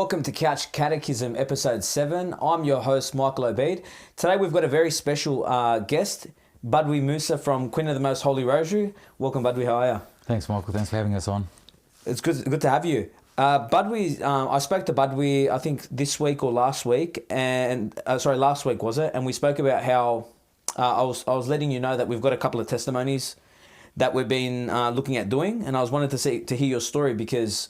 Welcome to Couch Catechism, episode 7. I'm your host, Michael Obeid. Today we've got a very special guest, Budwee Moussa from Queen of the Most Holy Rosary. Welcome, Budwee. How are you? Thanks, Michael. Thanks for having us on. It's good to have you. Budwee, I spoke to Budwee, I think this week or last week, and last week was it? And we spoke about how I was letting you know that we've got a couple of testimonies that we've been looking at doing, and I was wanted to hear your story because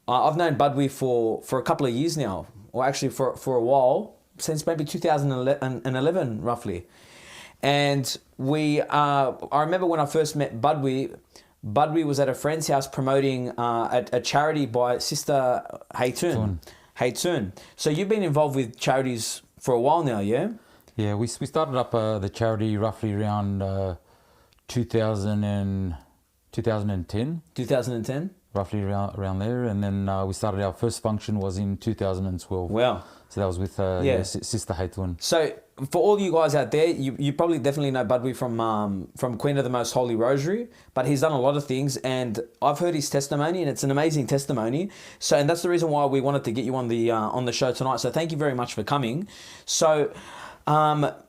I've known Budwee for a couple of years now, or actually for a while, since maybe 2011 roughly. And I remember when I first met Budwee was at a friend's house promoting a charity by Sister Haytun. So you've been involved with charities for a while now, yeah? Yeah, we started up the charity roughly around 2010. 2010? Roughly around there, and then we started our first function was in 2012. Wow! So that was with Sister Haytun. So for all you guys out there, you probably definitely know Budwee from Queen of the Most Holy Rosary, but he's done a lot of things, and I've heard his testimony, and it's an amazing testimony. So, and that's the reason why we wanted to get you on the show tonight. So thank you very much for coming. So.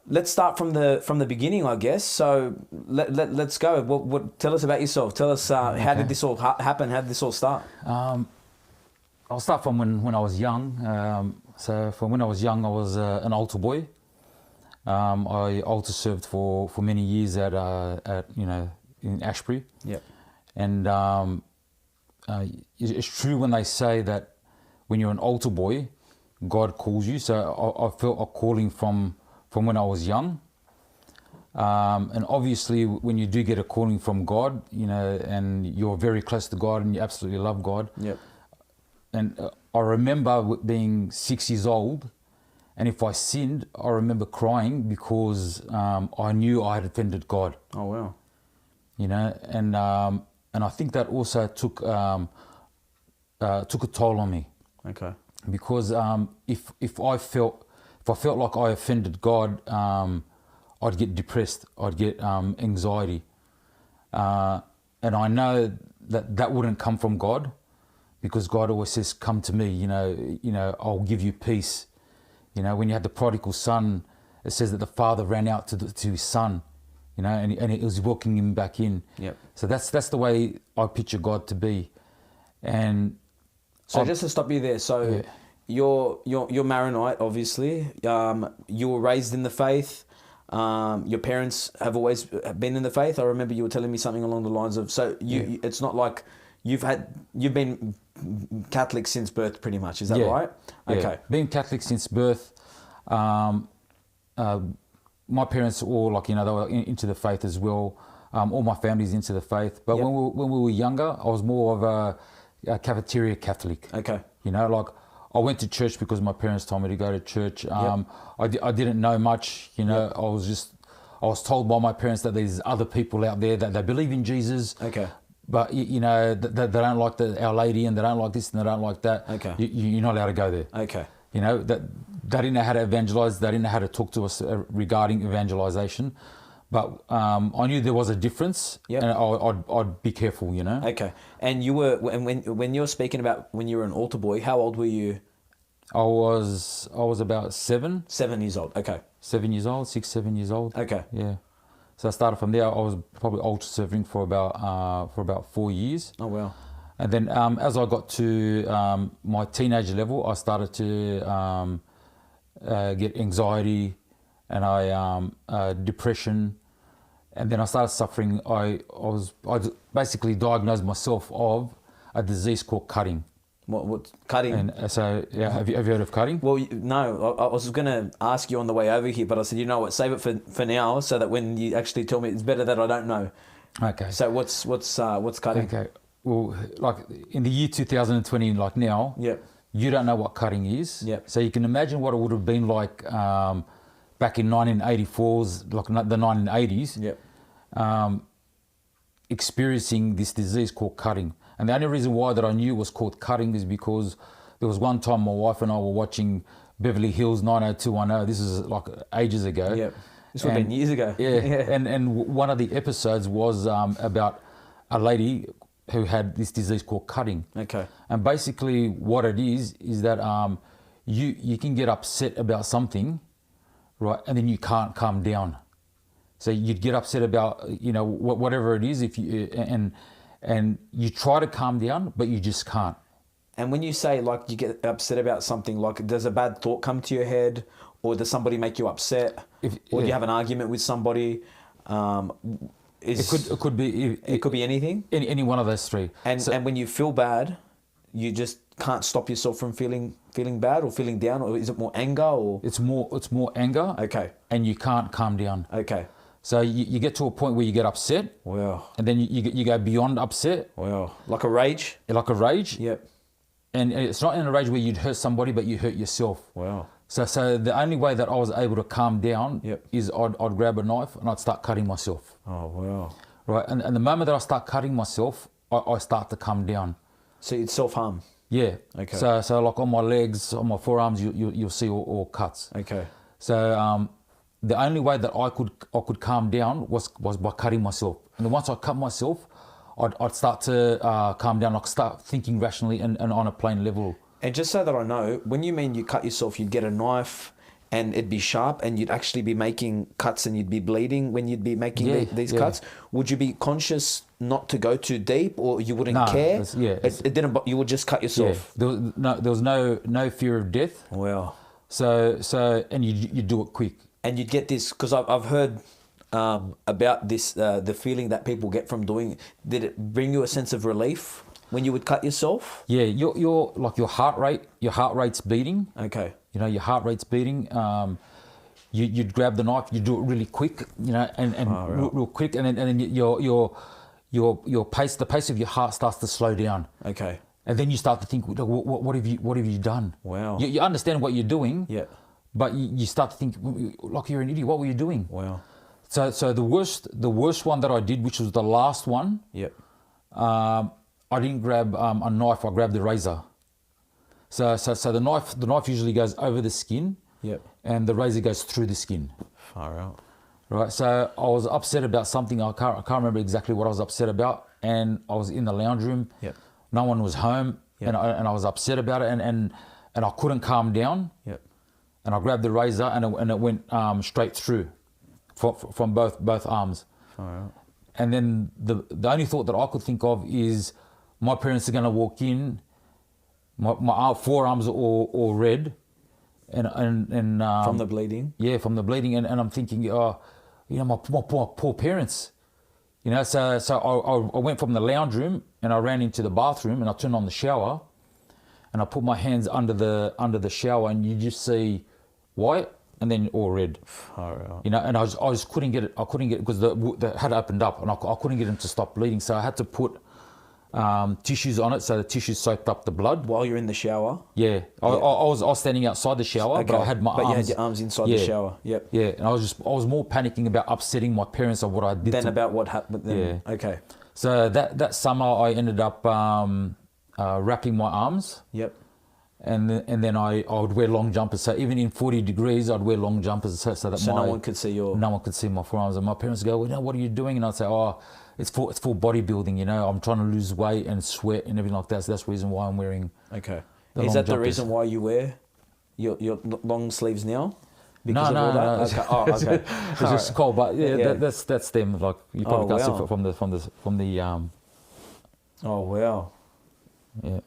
Let's start from the beginning, I guess. So let's go. What tell us about yourself. Tell us how did this all happen? How did this all start? I'll start from when I was young. So from when I was young, I was an altar boy. I altar served for many years at in Ashbury. Yep. And it's true when they say that when you're an altar boy, God calls you. So I felt a calling from when I was young. And obviously when you do get a calling from God, and you're very close to God and you absolutely love God. Yep. And I remember being 6 years old, and if I sinned, I remember crying because I knew I had offended God. Oh, wow. And I think that also took a toll on me. Okay. Because if I felt like I offended God, I'd get depressed. I'd get anxiety, and I know that wouldn't come from God, because God always says, "Come to me." I'll give you peace. When you had the prodigal son, it says that the father ran out to his son, and he was welcoming him back in. Yep. So that's the way I picture God to be, and. So just to stop you there, so you're Maronite, obviously. You were raised in the faith. Your parents have always been in the faith. I remember you were telling me something along the lines of, it's not like you've been Catholic since birth, pretty much. Is that right? Okay. Yeah. Being Catholic since birth, my parents all they were into the faith as well. All my family's into the faith. But when we were younger, I was more of a cafeteria Catholic. Okay. I went to church because my parents told me to go to church. I didn't know much, I was told by my parents that there's other people out there that they believe in Jesus. Okay. But they don't like Our Lady, and they don't like this and they don't like that. Okay. You're not allowed to go there. Okay. That they didn't know how to evangelize. They didn't know how to talk to us regarding evangelization. But I knew there was a difference, and I'd be careful, Okay. And you were when you're speaking about when you were an altar boy, how old were you? I was about 7. 7 years old. Okay. 7 years old, 6, 7 years old. Okay. Yeah. So I started from there. I was probably altar serving for about 4 years. Oh wow. And then as I got to my teenage level, I started to get anxiety, and depression. And then I started suffering. I basically diagnosed myself of a disease called cutting. What cutting? And so have you heard of cutting? Well, no. I was going to ask you on the way over here, but I said, you know what, save it for now, so that when you actually tell me, it's better that I don't know. Okay. So what's cutting? Okay. Well, like in the year 2020, like now, you don't know what cutting is. Yep. So you can imagine what it would have been like. Back in 1984's, like the 1980s, experiencing this disease called cutting. And the only reason why that I knew it was called cutting is because there was one time my wife and I were watching Beverly Hills 90210. This is like ages ago. Yeah, this would have been years ago. Yeah. And one of the episodes was about a lady. who had this disease called cutting. Okay. And basically what it is that you can get upset about something, right, and then you can't calm down. So you'd get upset about, you know, whatever it is, if you and you try to calm down, but you just can't. And when you say, like, you get upset about something, like, does a bad thought come to your head, or does somebody make you upset, or do you have an argument with somebody? It could be anything. Any one of those three. And when you feel bad, you just can't stop yourself from feeling bad or feeling down, or is it more anger, or? It's more anger. Okay. And you can't calm down. Okay. So you get to a point where you get upset. Wow. And then you go beyond upset. Wow. Like a rage. Like a rage. Yep. And it's not in a rage where you'd hurt somebody, but you hurt yourself. Wow. So the only way that I was able to calm down is I'd grab a knife and I'd start cutting myself. Oh, wow. Right, and the moment that I start cutting myself, I start to calm down. So it's self-harm? Yeah. Okay. So like on my legs, on my forearms, you'll see all cuts. Okay. So the only way that I could calm down was by cutting myself. And then once I cut myself, I'd start to calm down. I'd start thinking rationally and on a plain level. And just so that I know, when you mean you cut yourself, you'd get a knife and it'd be sharp and you'd actually be making cuts and you'd be bleeding when you'd be making these cuts. Would you be conscious not to go too deep, or you wouldn't care? It didn't. You would just cut yourself. Yeah. There was no fear of death. Wow. So and you do it quick. And you'd get this, because I've heard about this, the feeling that people get from doing. Did it bring you a sense of relief when you would cut yourself? Yeah, your like your heart rate's beating. Okay. You know, your heart rate's beating. You'd grab the knife, you do it really quick, you know, and real quick, and then your pace, the pace of your heart starts to slow down. Okay. And then you start to think, what have you done? Wow. You understand what you're doing. Yeah. But you start to think, like, you're an idiot. What were you doing? Wow. So the worst one that I did, which was the last one. Yep. I didn't grab a knife. I grabbed the razor. So the knife usually goes over the skin. Yep. And the razor goes through the skin. Far out. Right. So I was upset about something. I can't remember exactly what I was upset about. And I was in the lounge room. Yep. No one was home. Yep. And I was upset about it. And I couldn't calm down. Yep. And I grabbed the razor and it went straight through from both arms. Far out. And then the only thought that I could think of is my parents are going to walk in, my forearms are all red, and from the bleeding. Yeah, from the bleeding, and I'm thinking, my poor parents, you know. So I went from the lounge room and I ran into the bathroom and I turned on the shower, and I put my hands under the shower, and you just see white and then all red. Far out. You know, and I just couldn't get it. I couldn't get it because the had opened up, and I couldn't get it to stop bleeding. So I had to put tissues on it, so the tissues soaked up the blood. While you're in the shower? Yeah. I was standing outside the shower, okay. but I had my arms. But you had your arms inside the shower. Yep. Yeah, and I was more panicking about upsetting my parents of what I did. Than about what happened. Yeah. Okay. So that summer I ended up wrapping my arms. Yep. And then I would wear long jumpers. So even in 40 degrees, I'd wear long jumpers so that no one could see my forearms. And my parents go, well, what are you doing? And I'd say, it's for bodybuilding. You know, I'm trying to lose weight and sweat and everything like that. So that's the reason why I'm wearing. Okay. Is that the reason why you wear your long sleeves now? Because of all that? No. Okay. Oh, okay. It's just cold, but yeah. That's them. Like you probably can't see from the. Oh wow. Yeah.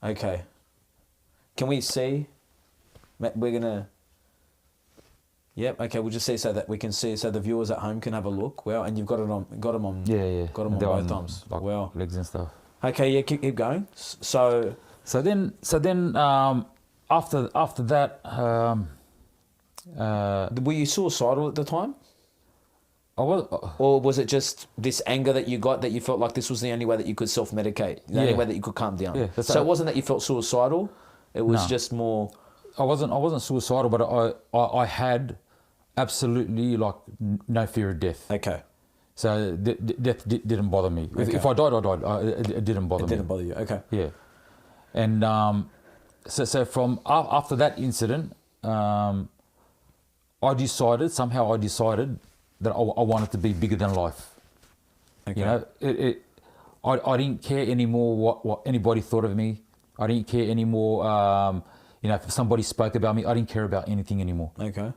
Okay. Can we see? We're gonna. Yep. Okay. We'll just see so that we can see, so the viewers at home can have a look. Wow. And you've got them on. Yeah. Got them on both arms. Like wow. Legs and stuff. Okay. Yeah. Keep going. So then after that. Were you suicidal at the time? I was. Or was it just this anger that you got, that you felt like this was the only way that you could self-medicate, the only way that you could calm down? Yeah, so it wasn't that you felt suicidal. It was just more. I wasn't suicidal, but I had absolutely like no fear of death. Okay. So death didn't bother me. Okay. If I died, I died. It didn't bother me. It didn't bother you. Okay. Yeah. And so from after that incident, I decided that I wanted to be bigger than life. Okay. You know, I didn't care anymore what anybody thought of me. I didn't care anymore, if somebody spoke about me, I didn't care about anything anymore. Okay.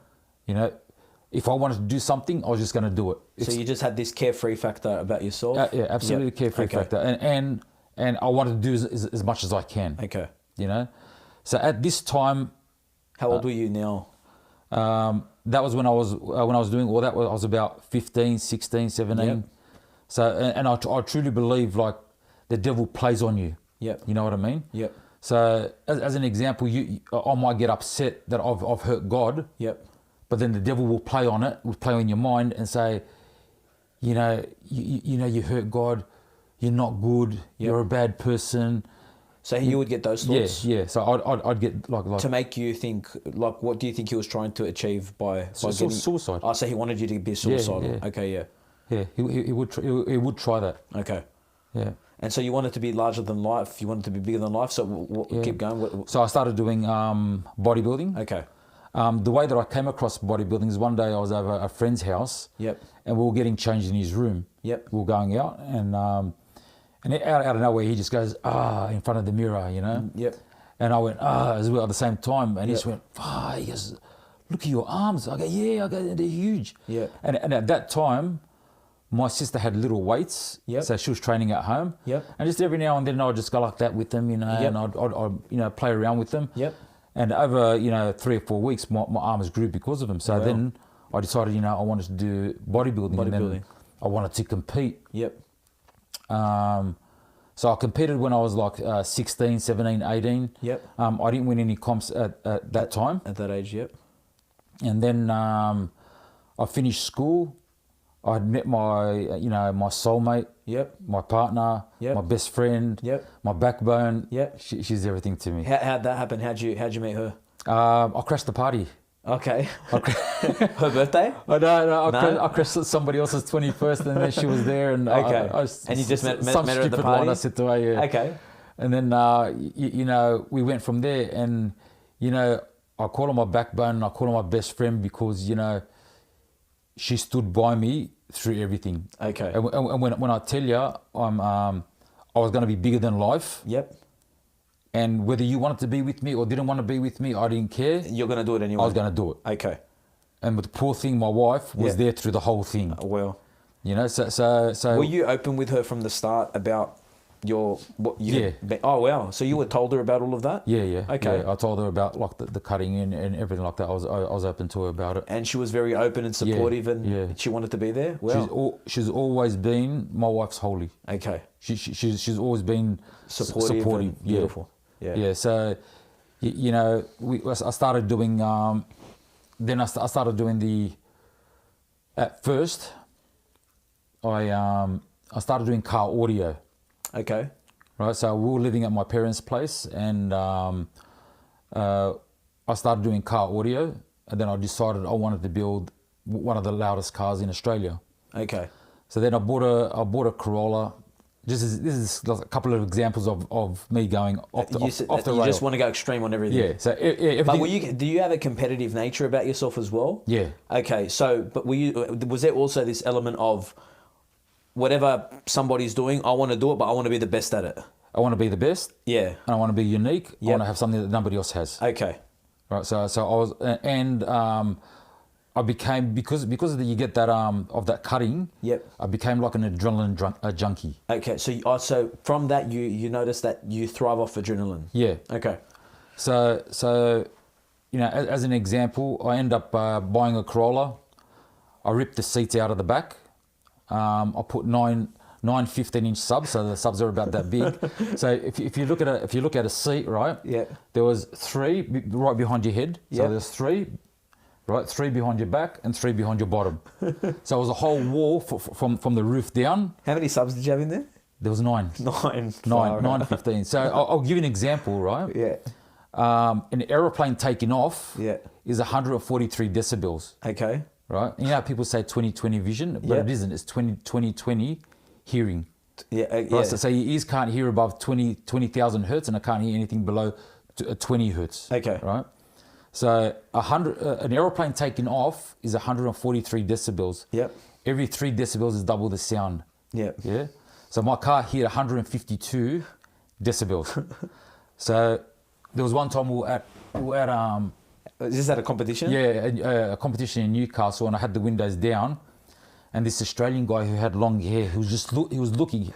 If I wanted to do something, I was just going to do it. So you just had this carefree factor about yourself? Yeah, absolutely carefree factor. And I wanted to do as much as I can. Okay. So at this time... How old were you now? That was when I was doing all that. I was about 15, 16, 17. Yep. So, and I truly believe like the devil plays on you. Yep. You know what I mean? Yep. So as an example, I might get upset that I've hurt God. Yep. But then the devil will play on it, will play on your mind and say, you hurt God, you're not good, you're a bad person. So you would get those thoughts? Yeah. So I'd get like... To make you think, like, what do you think he was trying to achieve by getting... Suicide. Oh, so he wanted you to be suicidal. Yeah. Okay, yeah. Yeah, he would try that. Okay. Yeah. And so you wanted to be larger than life, you wanted to be bigger than life, so keep going. So I started doing bodybuilding. Okay. The way that I came across bodybuilding is one day I was over a friend's house. Yep. And we were getting changed in his room. Yep. We were going out and out of nowhere he just goes, in front of the mirror, Yep. And I went, as well at the same time. And he just went, he goes, look at your arms. I go, yeah, they're huge. Yep. And at that time, my sister had little weights. Yep. So she was training at home. Yep. And just every now and then I'd just go like that with them, and I'd play around with them. Yep. And over, 3 or 4 weeks, my arms grew because of them. So then I decided, I wanted to do bodybuilding. And then I wanted to compete. Yep. So I competed when I was like 16, 17, 18. Yep. I didn't win any comps at that time. At that age, yep. And then I finished school. I had met my soulmate. Yep. My partner. Yep. My best friend. Yep. My backbone. Yep. She's everything to me. How'd that happen? How'd you meet her? I crashed the party. Okay. Her birthday? I crashed somebody else's 21st, and then she was there, and okay. And you just met her at the party? I said to her, yeah. Okay. And then we went from there, and I call her my backbone, and I call her my best friend because she stood by me through everything. Okay. And when I tell you I was going to be bigger than life. Yep. And whether you wanted to be with me or didn't want to be with me, I didn't care. You're going to do it anyway? I was going to do it. Okay. And with the poor thing, my wife was there through the whole thing. Well. So... Were you open with her from the start about Yeah. Oh, wow. So you were told her about all of that? Yeah. Okay. Yeah, I told her about like the cutting in and everything like that. I was open to her about it. And she was very open and supportive and she wanted to be there? Wow. She's always been... My wife's holy. Okay. She's always been supportive. And beautiful. Yeah. So, I started doing... then I started doing the... At first, I started doing car audio. Okay. Right, so we were living at my parents' place, and I started doing car audio, and then I decided I wanted to build one of the loudest cars in Australia. Okay. So then I bought a Corolla. This is a couple of examples of me going off the rail. You just want to go extreme on everything. Yeah. So everything. But do you have a competitive nature about yourself as well? Yeah. Okay. So, but was there also this element of whatever somebody's doing, I want to do it, but I want to be the best at it? I want to be the best. Yeah. And I want to be unique. I want to have something that nobody else has. Okay. Right. So I was, and I became, because you get that of that cutting. Yep. I became like an adrenaline junkie. Okay. So from that you notice that you thrive off adrenaline. Yeah. Okay. So as an example, I end up buying a Corolla. I ripped the seats out of the back. I put nine 15-inch subs, so the subs are about that big. So if you look at a seat, right? Yeah. There was 3 right behind your head. So there's 3, right? 3 behind your back and 3 behind your bottom. So it was a whole wall from the roof down. How many subs did you have in there? There was 9. 9, 15. So I'll give you an example, right? Yeah. An aeroplane taking off is 143 decibels. Okay. Right? You know how people say 20/20 vision, but it isn't. It's 20/20 hearing. Yeah. Right? So your ears can't hear above 20,000 hertz, and I can't hear anything below 20 hertz. Okay. Right? So an aeroplane taking off is 143 decibels. Yep. Every 3 decibels is double the sound. Yep. Yeah. So my car hit 152 decibels. So there was one time we were at Is this at a competition? a competition in Newcastle, and I had the windows down, and this Australian guy who had long hair, who was just he was looking,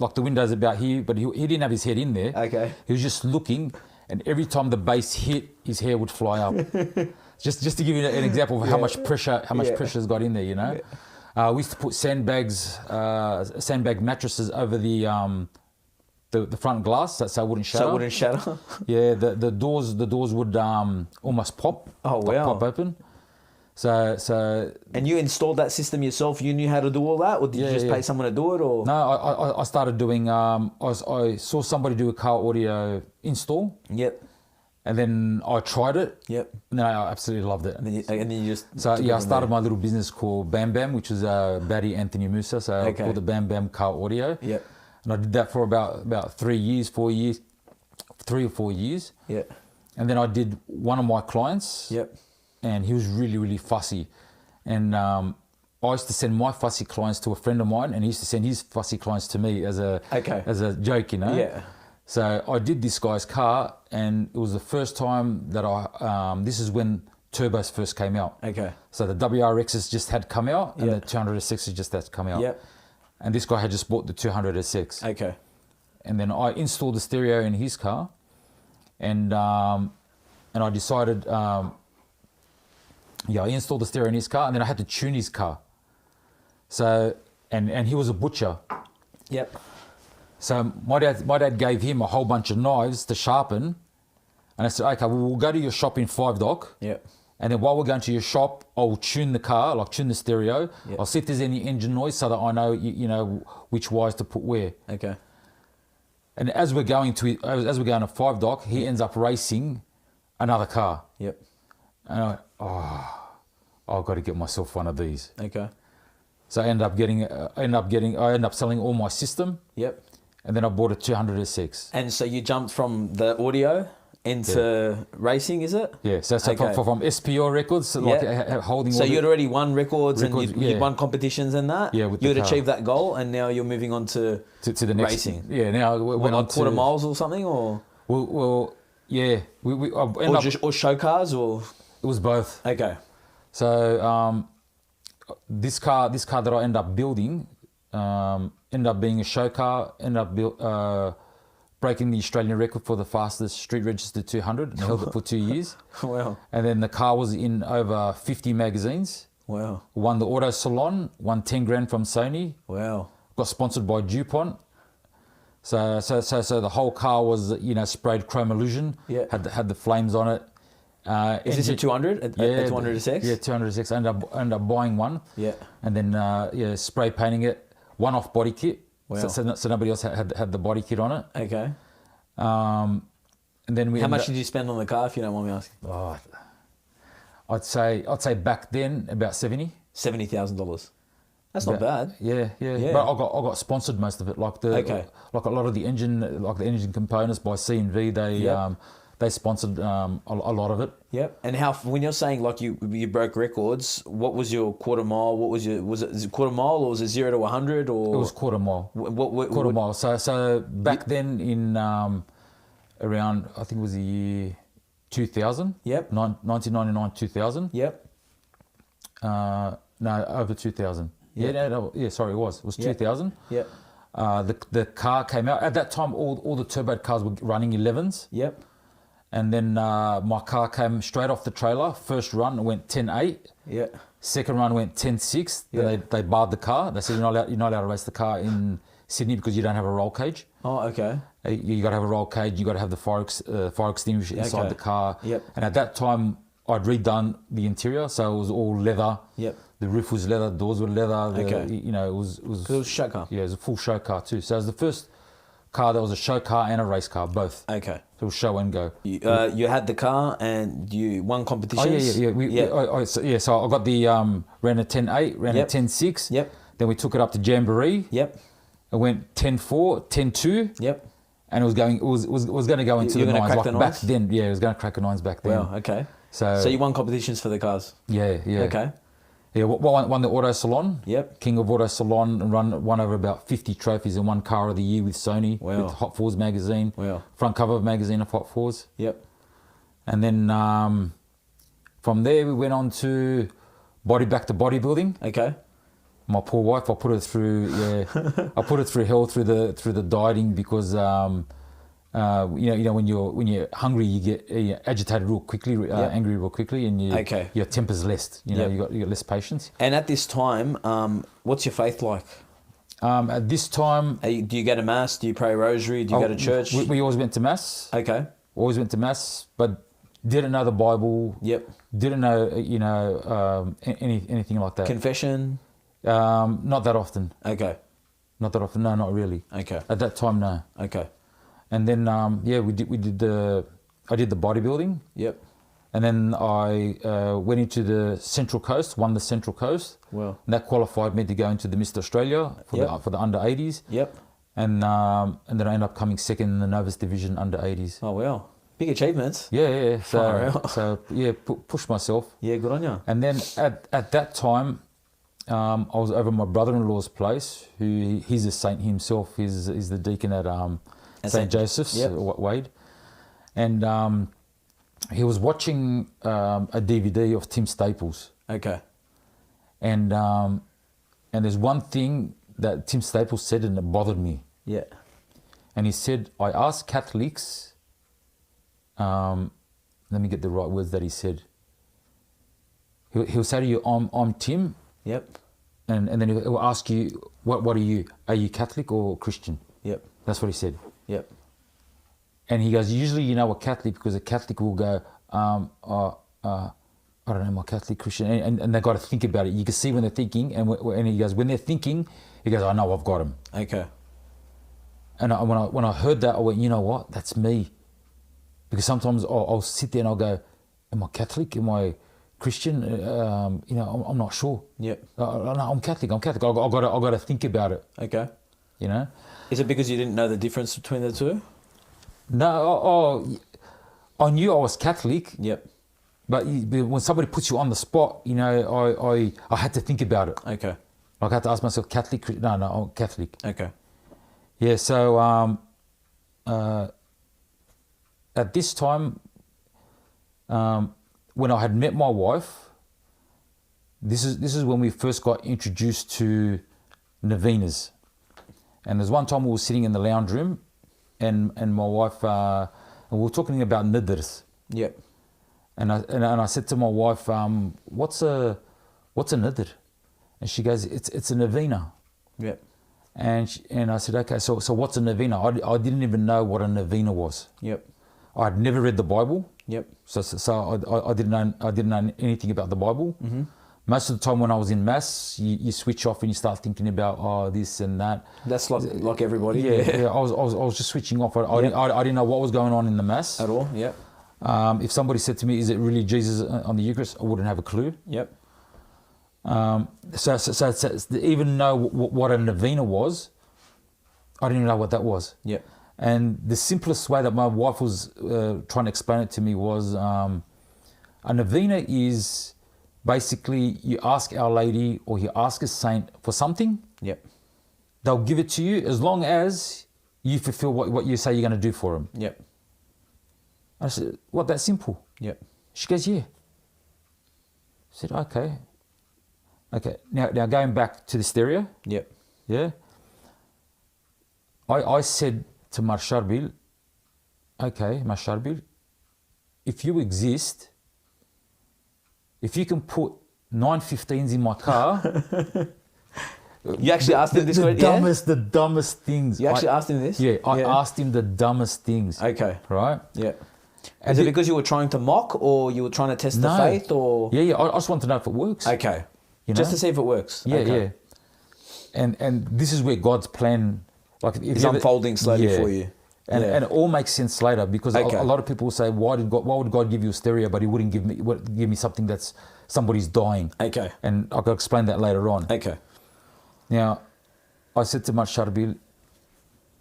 like the windows about here, but he didn't have his head in there. Okay. He was just looking, and every time the bass hit, his hair would fly up. just to give you an example of how much pressure's got in there, you know. We used to put sandbag mattresses over the front glass, so it wouldn't shatter. So it wouldn't shatter? Yeah, the doors would almost pop. Oh, wow. Pop open. So. And you installed that system yourself? You knew how to do all that, or did you just pay someone to do it? Or no, I started doing. I saw somebody do a car audio install. Yep. And then I tried it. Yep. And then I absolutely loved it. And then you just... So I started my little business called Bam Bam, which is Batty Anthony Moussa. So I called the Bam Bam Car Audio. Yep. And I did that for about 3 or 4 years. Yeah. And then I did one of my clients. Yep. And he was really, really fussy. And I used to send my fussy clients to a friend of mine, and he used to send his fussy clients to me as a joke, you know? Yeah. So I did this guy's car, and it was the first time that this is when turbos first came out. Okay. So the WRXs just had come out, and the 200SXs just had come out. Yep. And this guy had just bought the 200SX. Okay. And then I installed the stereo in his car, and I decided, I installed the stereo in his car, and then I had to tune his car. So, and he was a butcher. Yep. So my dad gave him a whole bunch of knives to sharpen, and I said, okay, well, we'll go to your shop in 5 Dock. Yep. And then while we're going to your shop, I'll tune the car, like tune the stereo. Yep. I'll see if there's any engine noise so that I know, you know, which wires to put where. Okay. And as we're going to 5 Dock, he ends up racing another car. Yep. And I've got to get myself one of these. Okay. So I end up selling all my system. Yep. And then I bought a 200SX. And so you jumped from the audio into racing, is it? Yeah, so Okay. from SPO records, like holding. So you'd already won records and Records, you'd won competitions and that. Yeah, with the you'd car. achieved that goal, and now you're moving on to the next racing. Yeah, now we What, went on like quarter to miles or something, or yeah. or show cars, or It was both. okay. So this car that I ended up building ended up being a show car. Ended up breaking the Australian record for the fastest street registered 200, and held it for 2 years. Wow. And then the car was in over 50 magazines. Wow. Won the Auto Salon. Won 10 grand from Sony. Wow. Got sponsored by DuPont. So the whole car was, you know, sprayed chrome illusion. Yeah. Had the flames on it. Is this a 200? A 200SX? Yeah, 200SX. I ended up buying one. Yeah. And then spray painting it. One off body kit. Wow. So nobody else had the body kit on it. Okay. And then How much did you spend on the car, if you don't mind me asking? Oh, I'd say back then about $70,000. That's not bad. Yeah. But I got sponsored most of it. Like a lot of the engine components by C&V. They sponsored a lot of it. Yep. And when you're saying like you broke records, what was your quarter mile? Was it quarter mile, or was it 0 to 100, or? It was quarter mile. Quarter mile. So back then in around, I think it was the year 2000. Yep. 1999, 2000. Yep. No, over 2000. Yep. Sorry, it was 2000. Yep. The car came out at that time. All the turbo cars were running 11s. Yep. And then my car came straight off the trailer. First run went 10.8. Yeah. Second run went 10.6. Yeah. They barred the car. They said you're not allowed to race the car in Sydney because you don't have a roll cage. Oh, okay. You got to have a roll cage. You got to have the fire extinguisher inside the car. Yep. And at that time, I'd redone the interior, so it was all leather. Yep. The roof was leather. Doors were leather. Okay. You know, it was. It was a show car. Yeah, it was a full show car too. So it was the first car that was a show car and a race car, both. Okay. So it was show and go. You had the car and you won competitions. So I got the ran a 10.8, ran a 10.6. Yep. Then we took it up to Jamboree. Yep. It went 10.4, 10.2. Yep. And it was going to go into the nines. The back then, it was going to crack the nines back then. Wow. Okay. So you won competitions for the cars. Yeah. Okay. Yeah, won the auto salon. Yep. King of auto salon, and won over about 50 trophies and won car of the year with Sony. Wow. With Hot Fours magazine. Wow. Front cover of magazine of Hot Fours. Yep. And then from there we went on to back to bodybuilding. Okay. My poor wife, I put her through I put her through hell through the dieting because when you're hungry you get agitated real quickly, angry real quickly, and your temper's less. You got less patience. And at this time, what's your faith like? At this time, do you go to mass? Do you pray rosary? Do you go to church? We always went to mass. Okay. Always went to mass, but didn't know the Bible. Yep. Didn't know anything like that. Confession? Not that often. Okay. Not that often. No, not really. Okay. At that time, no. Okay. And then I did the bodybuilding. Yep. And then I went into the Central Coast, won the Central Coast. Wow. And that qualified me to go into the Mr. Australia for the under 80s. Yep. And then I ended up coming second in the novice division under 80s. Oh wow. Big achievements. Yeah. So push myself. Yeah, good on you. And then at that time, I was over at my brother-in-law's place, he's a saint himself. He's the deacon at St. Joseph's, Wade. And he was watching a DVD of Tim Staples. Okay. And there's one thing that Tim Staples said and it bothered me. Yeah. And he said, I asked Catholics, let me get the right words that he said. He'll say to you, I'm Tim. Yep. And then he'll ask you, what are you? Are you Catholic or Christian? Yep. That's what he said. Yep. And he goes, usually you know a Catholic because a Catholic will go, I don't know, my Catholic, Christian, and they've got to think about it. You can see when they're thinking, and he goes, when they're thinking, he goes, I know I've got him. Okay. And when I heard that, I went, you know what, that's me. Because sometimes I'll sit there and I'll go, am I Catholic? Am I Christian? I'm not sure. Yep. No, I'm Catholic. I've got to think about it. Okay. You know? Is it because you didn't know the difference between the two? No, I knew I was Catholic. Yep. But when somebody puts you on the spot, I had to think about it. Okay. Like I had to ask myself, Catholic? No, I'm Catholic. Okay. Yeah, so at this time, when I had met my wife, this is when we first got introduced to novenas. And there's one time we were sitting in the lounge room, and my wife, and we were talking about nidrs. Yep. And I said to my wife, what's a nidr? And she goes, it's a novena. Yep. And I said, okay, so what's a novena? I didn't even know what a novena was. Yep. I'd never read the Bible. Yep. So I didn't know anything about the Bible. Mm-hmm. Most of the time when I was in mass, you switch off and you start thinking about this and that. That's like everybody. Yeah. I was just switching off. I didn't know what was going on in the mass at all. Yep. If somebody said to me, "Is it really Jesus on the Eucharist?" I wouldn't have a clue. Yep. So even know what a novena was, I didn't even know what that was. Yep. And the simplest way that my wife was trying to explain it to me was a novena is basically you ask Our Lady or you ask a saint for something. Yep. They'll give it to you as long as you fulfill what you say you're going to do for them. Yep. I said, what, that simple? Yep. She goes, yeah. I said, okay. Now going back to the stereo. Yep. Yeah. I said to Marsharbil, okay, Marsharbil, if you exist, if you can put 915s in my car. You actually asked him this question? The dumbest things. You actually asked him this? Yeah, I asked him the dumbest things. Okay. Right? Yeah. Is it because you were trying to mock or you were trying to test the faith or? Yeah. I just want to know if it works. Okay. You know? Just to see if it works. Yeah, okay. yeah. And this is where God's plan is unfolding slowly for you. And it all makes sense later because a lot of people say, why would God give you a stereo, but He wouldn't give me something that's somebody's dying? Okay. And I'll explain that later on. Okay. Now, I said to Marsharbil,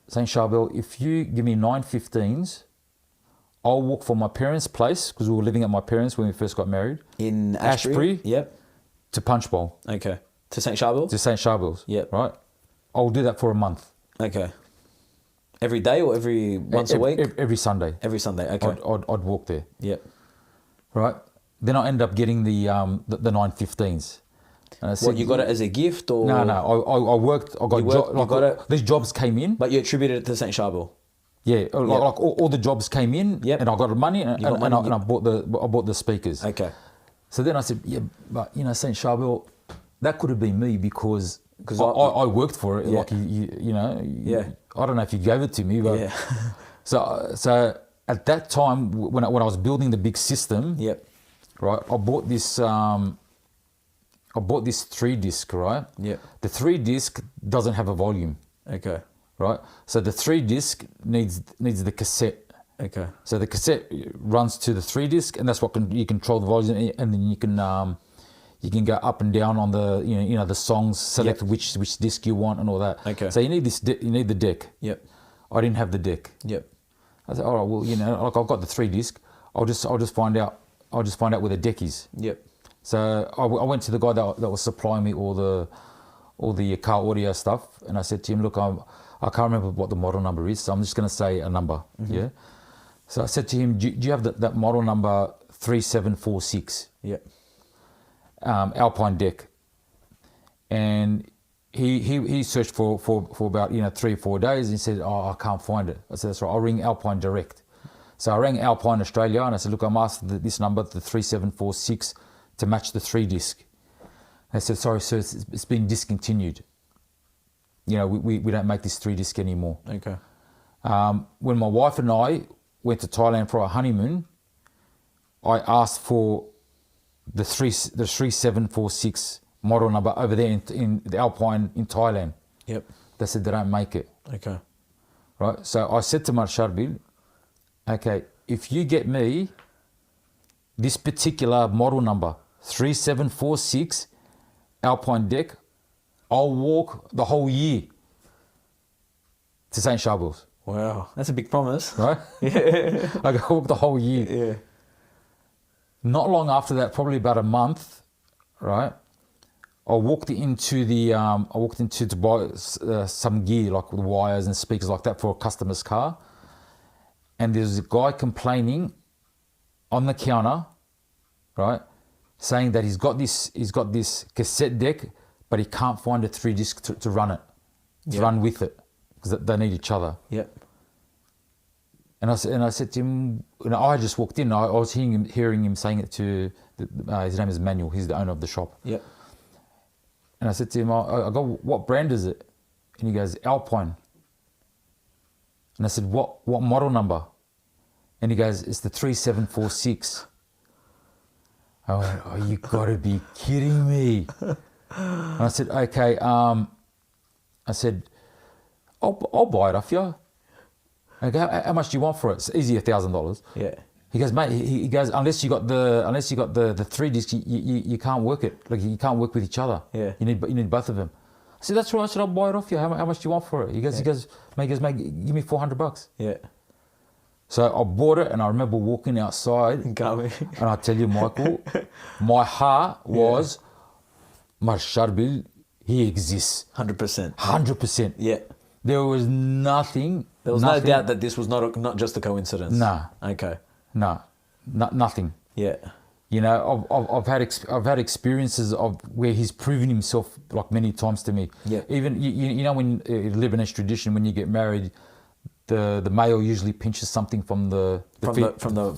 Saint Charbel, if you give me 915s, I'll walk from my parents' place because we were living at my parents when we first got married. In Ashbury? Ashbury. Yep. to Punch Bowl, Okay. To St. Charbel? to St. Charbel's. Yep. Right? I'll do that for a month. Okay. Every day or every once a week? Every Sunday. Every Sunday. Okay. I'd walk there. Yep. Right? Then I end up getting the 9:15s. And I said, What, you got it as a gift or? No. I worked. I got You worked- you got it- these jobs came in. But you attributed it to St. Charbel? Yeah, like all the jobs came in, Yep. and I got the money, and I bought the speakers. Okay. So then I said, yeah, but St. Charbel, that could have been me because I worked for it. Yeah. Like Yeah. I don't know if you gave it to me, but Yeah. so at that time when I was building the big system, Yep. right, I bought this 3-disc, right? Yep. The 3-disc doesn't have a volume, Okay. right? So the 3-disc needs the cassette. Okay. So the cassette runs to the 3-disc, and that's what you control the volume, and then you can go up and down on the the songs, select Yep. which disc you want and all that. Okay. So you need you need the deck. Yep. I didn't have the deck. Yep. I said, all right, well, like I've got the 3-disc. I'll just find out where the deck is. Yep. So I went to the guy that was supplying me all the car audio stuff, and I said to him, look, I can't remember what the model number is, so I'm just going to say a number. Mm-hmm. Yeah. So I said to him, do you have that model number 3746? Yep. Alpine deck. And he searched for about 3 or 4 days, and he said, oh, I can't find it. I said, that's right, I'll ring Alpine direct. So I rang Alpine Australia, and I said, look, I'm asked this number, the 3746, to match the 3-disc. They said, sorry sir, it's been discontinued. We don't make this 3-disc anymore. Okay. When my wife and I went to Thailand for our honeymoon, I asked for the 3746 model number over there in the Alpine in Thailand. Yep. They said they don't make it. Okay. Right. So I said to my Sharbil, okay, if you get me this particular model number, 3746 Alpine deck, I'll walk the whole year to St. Charbel's. Wow. That's a big promise. Right? Yeah. I go walk the whole year. Yeah. Not long after that, probably about a month, right? I walked into to buy some gear like with wires and speakers like that for a customer's car, and there's a guy complaining on the counter, right, saying that he's got this cassette deck, but he can't find a 3-disc to run it, run with it, because they need each other. Yep. And I said to him, I just walked in. I was hearing him saying it to his name is Manuel. He's the owner of the shop. Yep. And I said to him, I go, what brand is it? And he goes, Alpine. And I said, what model number? And he goes, it's the 3746. I went, oh, you got to be kidding me. And I said, okay. I said, I'll buy it off you. I go, how much do you want for it? It's easy, $1,000. Yeah. He goes, mate. He goes, unless you got the 3-disc, you can't work it. Like you can't work with each other. Yeah. You need both of them. I said, that's right. I said, I'll buy it off you. How much do you want for it? He goes, mate, give me $400. Yeah. So I bought it, and I remember walking outside, and I tell you, Michael, my heart was, my Sharbil, he exists. 100%. 100%. Yeah. There was nothing. There was no doubt that this was not just a coincidence. No. Okay. No, nothing. Yeah. I've had experiences of where he's proven himself like many times to me. Yeah. Even when Lebanese tradition, when you get married, the male usually pinches something from the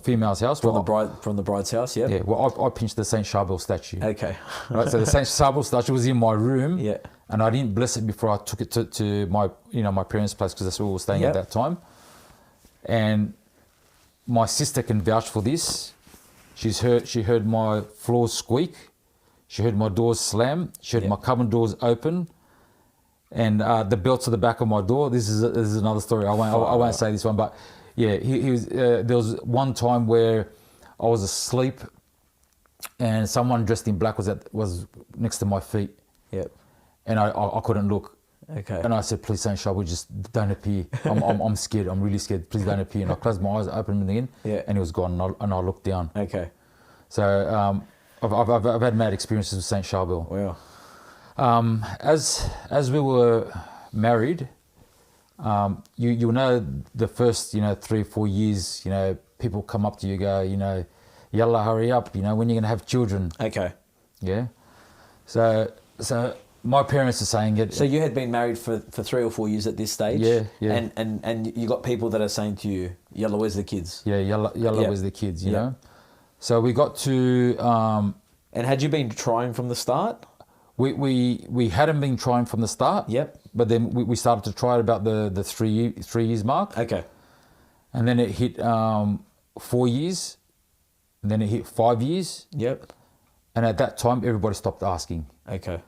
female's house. From the bride's house. Yeah. Yeah. Well, I pinched the Saint Charbel statue. Okay. Right. So the Saint Charbel statue was in my room. Yeah. And I didn't bless it before I took it to my my parents' place, because that's where we were staying at that time. And my sister can vouch for this. She heard my floors squeak. She heard my doors slam. She heard my cupboard doors open, and the belts at the back of my door. This is another story. I won't say this one, but yeah, he was. There was one time where I was asleep, and someone dressed in black was next to my feet. Yep. And I couldn't look. Okay. And I said, please, Saint Charbel, just don't appear. I'm scared. I'm really scared. Please don't appear. And I closed my eyes, opened them again, and he was gone. And I looked down. Okay. So I've had mad experiences with Saint Charbel. Wow. As we were married, you know, the first 3 or 4 years, people come up to you, go, yalla, hurry up, when you're gonna have children. Okay. Yeah. So my parents are saying it. So you had been married for 3 or 4 years at this stage. Yeah. And you got people that are saying to you, yalla, where's the kids? Yeah, yalla, where's the kids? You know. So we got to. And had you been trying from the start? We hadn't been trying from the start. Yep. But then we started to try about the 3 years mark. Okay. And then it hit 4 years. And then it hit 5 years. Yep. And at that time, everybody stopped asking. Okay.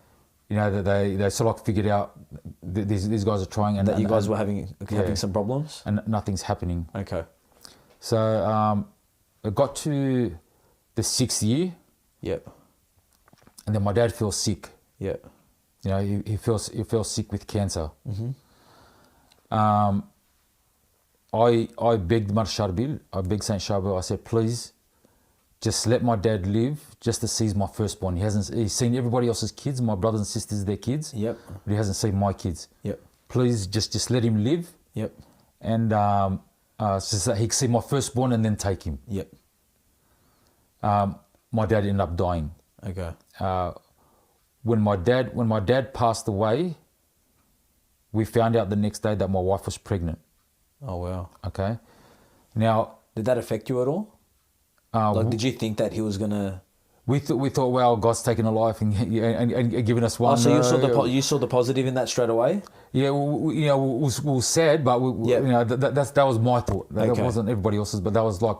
That they sort of figured out these guys are trying, and that you guys were having some problems, and nothing's happening. Okay. So it got to the 6th year. Yep. And then my dad feels sick. Yep. He feels sick with cancer. Mm-hmm. I begged Mar Charbel, I begged Saint Charbel. I said, please, just let my dad live, just to see my firstborn. He's seen everybody else's kids, my brothers and sisters, their kids. Yep. But he hasn't seen my kids. Yep. Please, just let him live. Yep. And so that he can see my firstborn and then take him. Yep. My dad ended up dying. Okay. When my dad passed away, we found out the next day that my wife was pregnant. Oh wow. Okay. Now, did that affect you at all? Did you think that he was gonna? We thought, well, God's taken a life and giving us one. Oh, so you saw the positive in that straight away? Yeah, we were sad, but that was my thought. That wasn't everybody else's, but that was like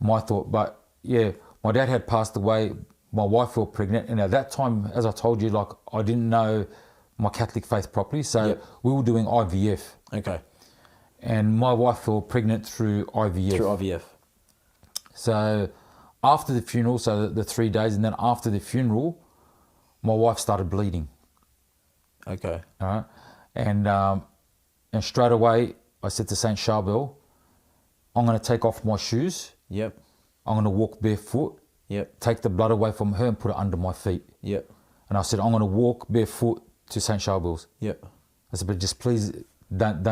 my thought. But yeah, my dad had passed away. My wife fell pregnant, and at that time, as I told you, like I didn't know my Catholic faith properly, so we were doing IVF. Okay. And my wife fell pregnant through IVF. Through IVF. So after the funeral, so the 3 days, and then after the funeral, my wife started bleeding. Okay. All right. And straight away, I said to Saint Charbel, I'm going to take off my shoes. Yep. I'm going to walk barefoot. Yep. Take the blood away from her and put it under my feet. Yep. And I said, I'm going to walk barefoot to Saint Charbel's. Yep. I said, but just please don't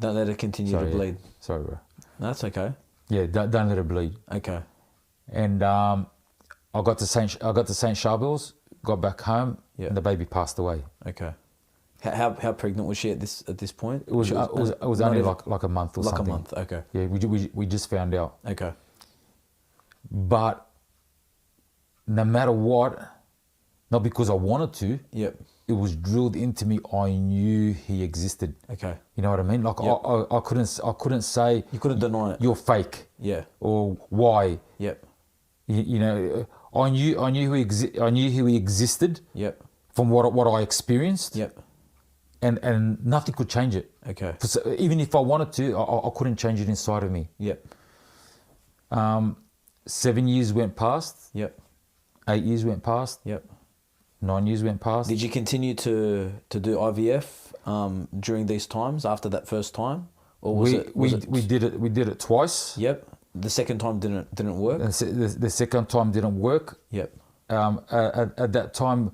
let it continue to bleed. Yeah. Sorry, bro. No, that's okay. Yeah, don't let it bleed. Okay. And I got to Saint Charbel's, got back home, and the baby passed away. Okay. How pregnant was she at this point? It was only like a month or something. Like a month. Okay. Yeah, we just found out. Okay. But no matter what, not because I wanted to. Yep. It was drilled into me. I knew he existed. Okay. You know what I mean? Like I couldn't say. You couldn't deny it. You're fake. Yeah. Or why? Yep. I knew he existed. Yep. From what I experienced. Yep. And nothing could change it. Okay. Even if I wanted to, I couldn't change it inside of me. Yep. 7 years went past. Yep. 8 years went past. Yep. 9 years went past. Did you continue to do IVF during these times after that first time, or we did it twice. Yep. The second time didn't work. The second time didn't work. Yep. At that time,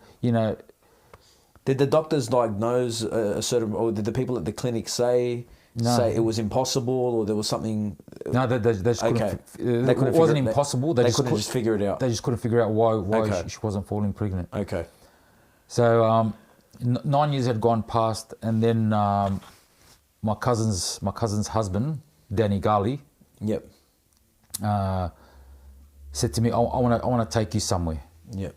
did the doctors diagnose a certain, or did the people at the clinic say it was impossible, or there was something? No, they just couldn't. Okay. It wasn't impossible. They couldn't just figure it out. They just couldn't figure out why she wasn't falling pregnant. Okay. So 9 years had gone past, and then my cousin's husband, Danny Garley. Yep. Said to me, I want to take you somewhere. Yep.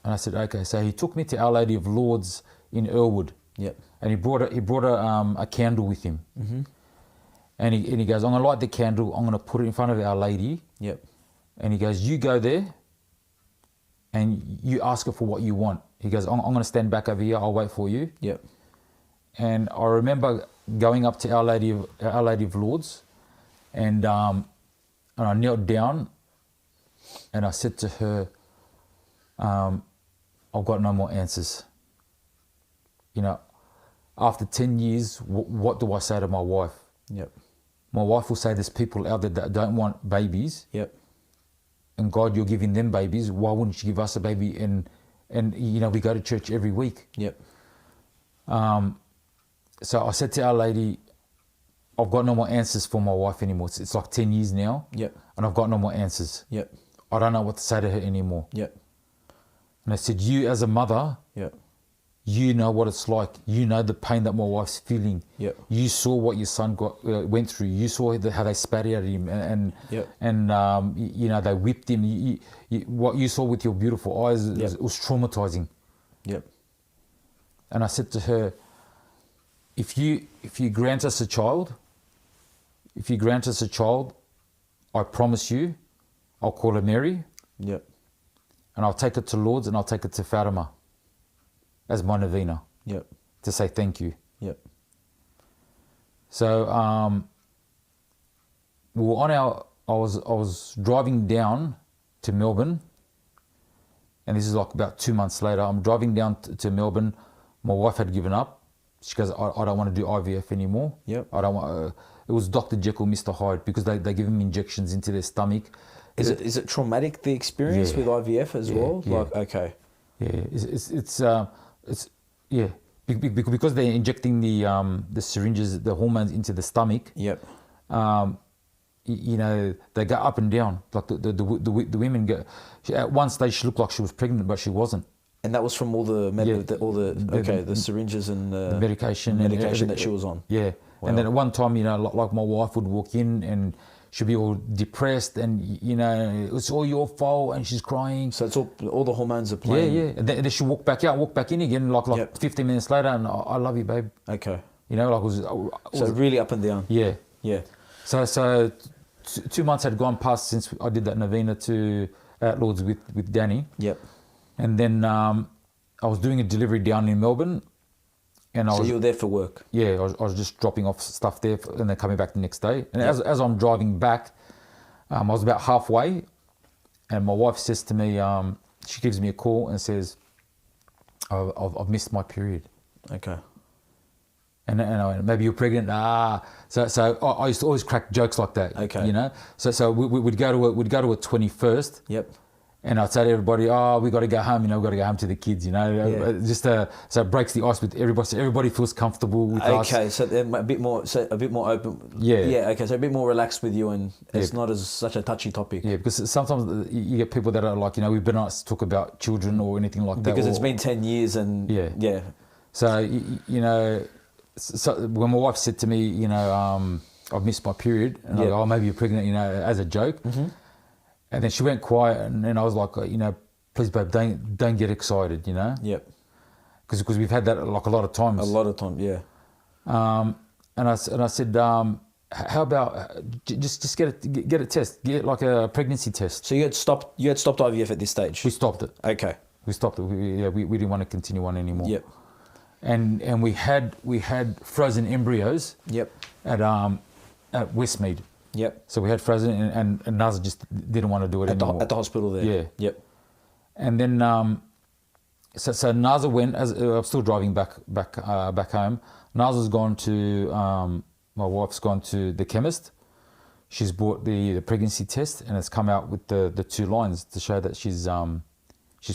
And I said, okay. So he took me to Our Lady of Lourdes in Earlwood. Yep. And he brought a candle with him. Mm-hmm. And he goes, I'm going to light the candle. I'm going to put it in front of Our Lady. Yep. And he goes, you go there and you ask her for what you want. He goes, I'm going to stand back over here. I'll wait for you. Yep. And I remember going up to Our Lady of Lourdes, and I knelt down and I said to her, I've got no more answers. After 10 years, what do I say to my wife? Yep. My wife will say there's people out there that don't want babies. Yep. and God, you're giving them babies. Why wouldn't you give us a baby? And we go to church every week. Yep. So I said to Our Lady, I've got no more answers for my wife anymore. It's like 10 years now. Yep. And I've got no more answers. Yep. I don't know what to say to her anymore. Yep. And I said, you as a mother, Yep. you know what it's like. You know the pain that my wife's feeling. Yep. You saw what your son went through. You saw how they spat at him, and Yep. they whipped him. What you saw with your beautiful eyes Yep. was traumatizing. Yep. And I said to her, if you grant us a child, I promise you, I'll call her Mary. Yep. And I'll take it to Lourdes and I'll take it to Fatima as my novena. Yep. To say thank you. Yep. So we were on I was driving down to Melbourne, and this is like about 2 months later. I'm driving down to Melbourne. My wife had given up. She goes, I don't want to do IVF anymore. Yep. I don't want. It was Dr. Jekyll, Mr. Hyde, because they give them injections into their stomach. Is it traumatic, the experience with IVF as well? Yeah. Like, okay. Yeah, it's because they're injecting the syringes, the hormones into the stomach. Yep. They go up and down. Like the women go. At one stage, she looked like she was pregnant, but she wasn't. And that was from all the the syringes and the medication that she was on. Yeah. Wow. And then at one time, like my wife would walk in and she'd be all depressed, and it's all your fault, and she's crying. So it's all the hormones are playing. Yeah. And then she'd walk back out, walk back in again, like Yep. 15 minutes later, and I love you, babe. Okay. So really up and down. Yeah. Yeah. So 2 months had gone past since I did that novena to Lourdes with Danny. Yep. And then I was doing a delivery down in Melbourne. And you were there for work? Yeah, I was just dropping off stuff there and then coming back the next day. And as I'm driving back, I was about halfway, and my wife says to me, she gives me a call and says, I've missed my period. Okay. And I went, maybe you're pregnant. So I used to always crack jokes like that. Okay. So we'd go to a 21st. Yep. And I'd say to everybody, we got to go home, we've got to go home to the kids, Yeah. just so it breaks the ice with everybody, so everybody feels comfortable with us. Okay, so they're a bit more open. Yeah. Yeah, okay, so a bit more relaxed with you, and it's not as such a touchy topic. Yeah, because sometimes you get people that are like, we better not talk about children or anything like that. Because it's been 10 years and... Yeah. So, so when my wife said to me, I've missed my period, and I go, maybe you're pregnant, as a joke. Mm-hmm. And then she went quiet, and then I was like, please, babe, don't get excited, Yep. Because we've had that like a lot of times. A lot of times, yeah. And I said, how about just get a test, get like a pregnancy test. So you had stopped IVF at this stage? We stopped it. Okay. We stopped it. We didn't want to continue on anymore. Yep. And we had frozen embryos. Yep. At Westmead. Yep. So we had frozen, and Naza just didn't want to do it anymore. At the hospital there? Yeah. Yep. And then, so Naza went, as I'm still driving back home. Naza's gone to, my wife's gone to the chemist. She's bought the pregnancy test, and it's come out with the 2 lines to show that she's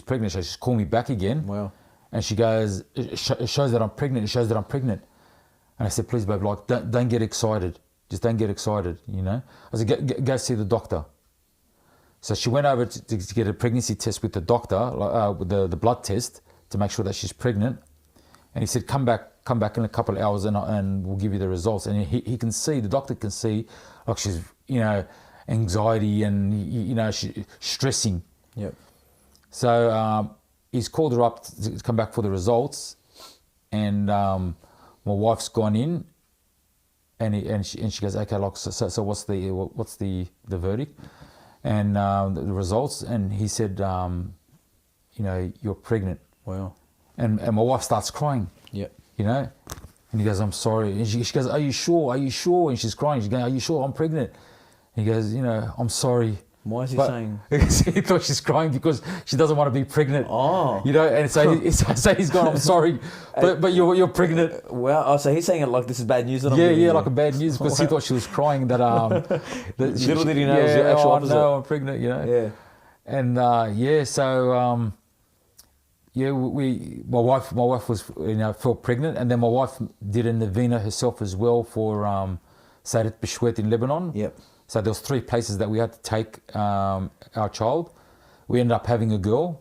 pregnant. So she's called me back again. Wow. And she goes, it shows that I'm pregnant. It shows that I'm pregnant. And I said, please, babe, like, don't get excited. Just don't get excited, I said, go see the doctor. So she went over to get a pregnancy test with the doctor, with the blood test, to make sure that she's pregnant. And he said, come back in a couple of hours and we'll give you the results. And he can see, the doctor can see, like she's, anxiety and, she's stressing. Yep. So he's called her up to come back for the results. And my wife's gone in. And she goes, okay, like, so what's the verdict and the results? And he said, you're pregnant. Wow. And my wife starts crying. Yep. And he goes, I'm sorry. And she goes, are you sure? And she's crying. She's going, are you sure I'm pregnant? And he goes, I'm sorry. Why is he saying? He thought she's crying because she doesn't want to be pregnant. Oh. And so he's gone, I'm sorry, but you're pregnant. Well, so he's saying it like this is bad news that I'm giving you. Like a bad news, because he thought she was crying that little did he know it was the actual opposite. No, I'm pregnant, Yeah. And so my wife was fell pregnant, and then my wife did a novena herself as well for Sayyidat Bishwet in Lebanon. Yep. So there was 3 places that we had to take our child. We ended up having a girl.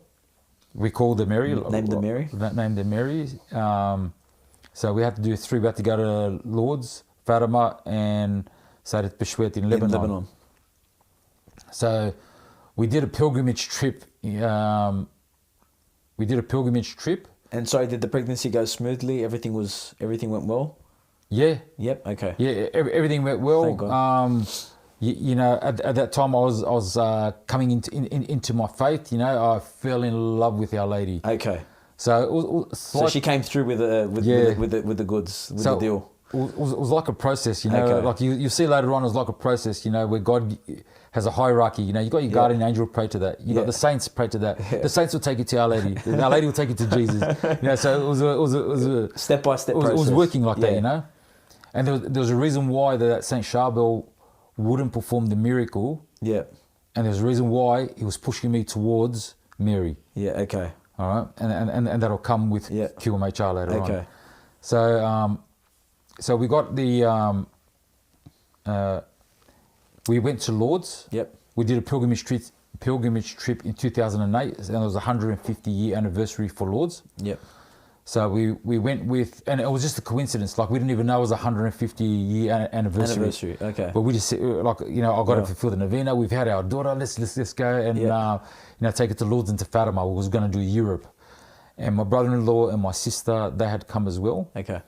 We called her Mary. Named her Mary. Named her Mary. So we had to do 3. We had to go to Lourdes, Fatima, and Sayyidat Bishwet in Lebanon. So we did a pilgrimage trip. And sorry, did the pregnancy go smoothly? Everything went well? Yeah. Yep. Okay. Yeah, everything went well. Thank God. At that time I was coming into my faith. I fell in love with Our Lady. Okay. So So she came through with the goods, with the deal. It was like a process, Okay. like you see later on, it's like a process, where God has a hierarchy. You got your guardian angel, pray to that. You got the saints, pray to that. The saints will take you to Our Lady. Our Lady will take you to Jesus. So it was a Step by step process. It was working like that, And there was a reason why that Saint Charbel wouldn't perform the miracle. Yeah. And there's a reason why he was pushing me towards Mary. Yeah. Okay. All right, and that'll come with QMHR later on. Okay. So we got the we went to Lourdes. Yep. We did a pilgrimage trip in 2008, and it was a 150-year anniversary for Lourdes. Yep. So we went with, and it was just a coincidence. Like, we didn't even know it was a 150-year anniversary. Okay. But we just, I got to fulfill the novena. We've had our daughter. Let's go and take it to Lourdes and to Fatima. We was going to do Europe, and my brother-in-law and my sister, they had come as well. Okay.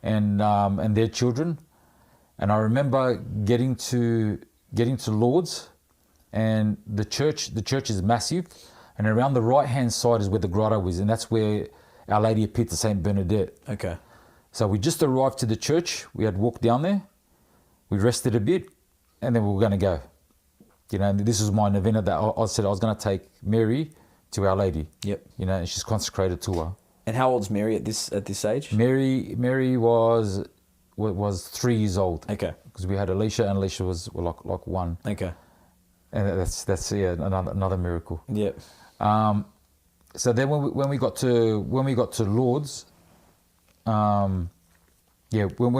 And their children, and I remember getting to Lourdes, and the church is massive, and around the right-hand side is where the grotto is, and that's where Our Lady appeared to Saint Bernadette. Okay. So we just arrived to the church. We had walked down there. We rested a bit, and then we were going to go. And this was my novena that I said I was going to take Mary to Our Lady. Yep. And she's consecrated to her. And how old's Mary at this age? Mary was 3 years old. Okay. Because we had Alicia, and Alicia was like 1. Okay. And that's another miracle. Yep. So then when we got to Lourdes, when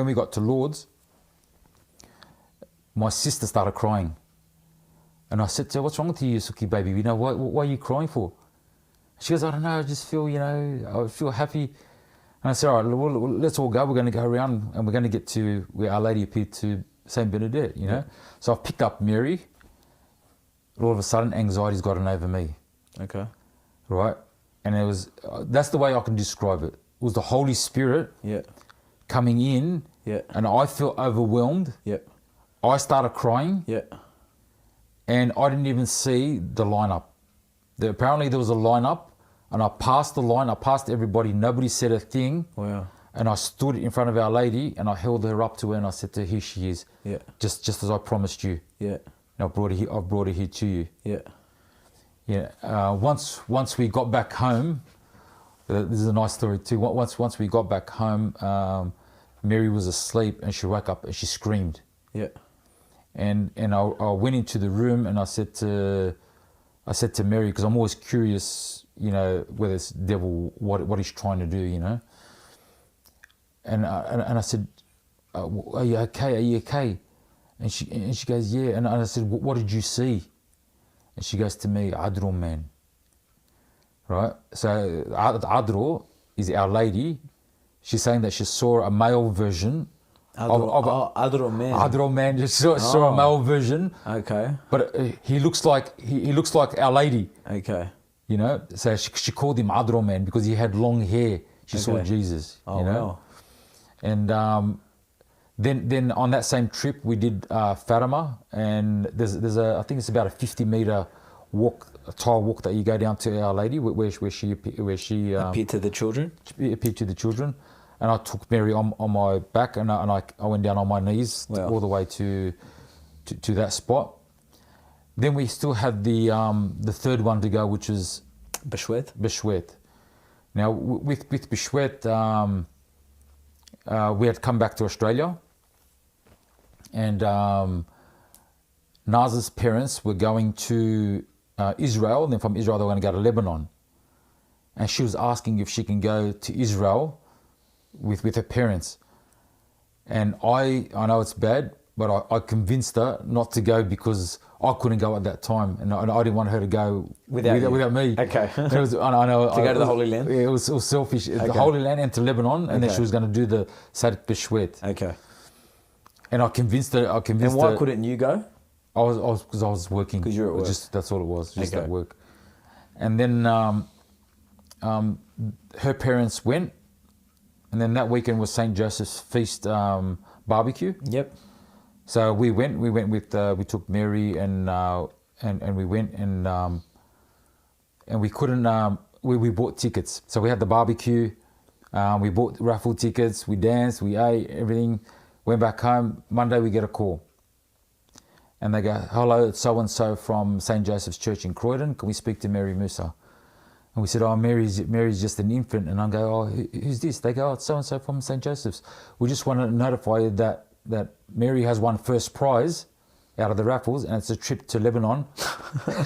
we got to Lourdes, my sister started crying, and I said to her, "What's wrong with you, Suki baby? Why are you crying for?" She goes, "I don't know. I just feel I feel happy." And I said, "All right, well, let's all go. We're going to go around, and we're going to get to where Our Lady appeared to Saint Bernadette." Yeah. So I picked up Mary. All of a sudden, anxiety's gotten over me. Okay. Right, and that's the way I can describe it. It was the Holy Spirit coming in, and I felt overwhelmed. Yep. I started crying, and I didn't even see the lineup. Apparently there was a lineup, and I passed the line. I passed everybody. Nobody said a thing. Wow. And I stood in front of Our Lady, and I held her up to her, and I said to her, "Here she is. Yeah. Just as I promised you. Yeah. And I've brought her here to you." Yeah. Yeah. Once we got back home, this is a nice story too. Once we got back home, Mary was asleep, and she woke up and she screamed. Yeah. And I went into the room, and I said to Mary, because I'm always curious, whether it's devil, what he's trying to do, And I said, "Are you okay? Are you okay?" And she goes, "Yeah." And I said, "What did you see?" And she goes to me, "Adro man." Right? So Adro is Our Lady. She's saying that she saw a male version Adro man. Adro man just saw a male version. Okay. But he looks like Our Lady. Okay. So she called him Adro man because he had long hair. She saw Jesus. Oh, wow. And then on that same trip we did Fatima, and there's I think it's about a 50-meter walk, a tile walk that you go down to Our Lady where she appeared to the children. Appeared to the children, and I took Mary on my back, and I went down on my knees all the way to that spot. Then we still had the third one to go, which is Bishwet. Now with Bishwet, we had come back to Australia, and Naz's parents were going to Israel, and then from Israel they were going to go to Lebanon. And she was asking if she can go to Israel with her parents. And I know it's bad, but I convinced her not to go because I couldn't go at that time, and I didn't want her to go without me. Okay. It was, I know, to go to the Holy Land? Yeah, it was selfish. Okay. The Holy Land and to Lebanon, and then she was going to do the Sadik Beshwet. Okay. And I convinced her. And why couldn't you go? Because I was working. Because you're at work. That's all it was, just Okay. at work. And then her parents went, and then that weekend was St. Joseph's Feast barbecue. Yep. So we went with, we took Mary and we went and we couldn't, we bought tickets. So we had the barbecue, we bought raffle tickets, we danced, we ate, everything. Went back home. Monday we get a call. And they go, hello, it's so-and-so from St. Joseph's Church in Croydon. Can we speak to Mary Moussa? And we said, oh, Mary's just an infant. And I go, oh, who's this? They go, oh, it's so-and-so from St. Joseph's. We just want to notify you that Mary has won first prize out of the raffles, and it's a trip to Lebanon. A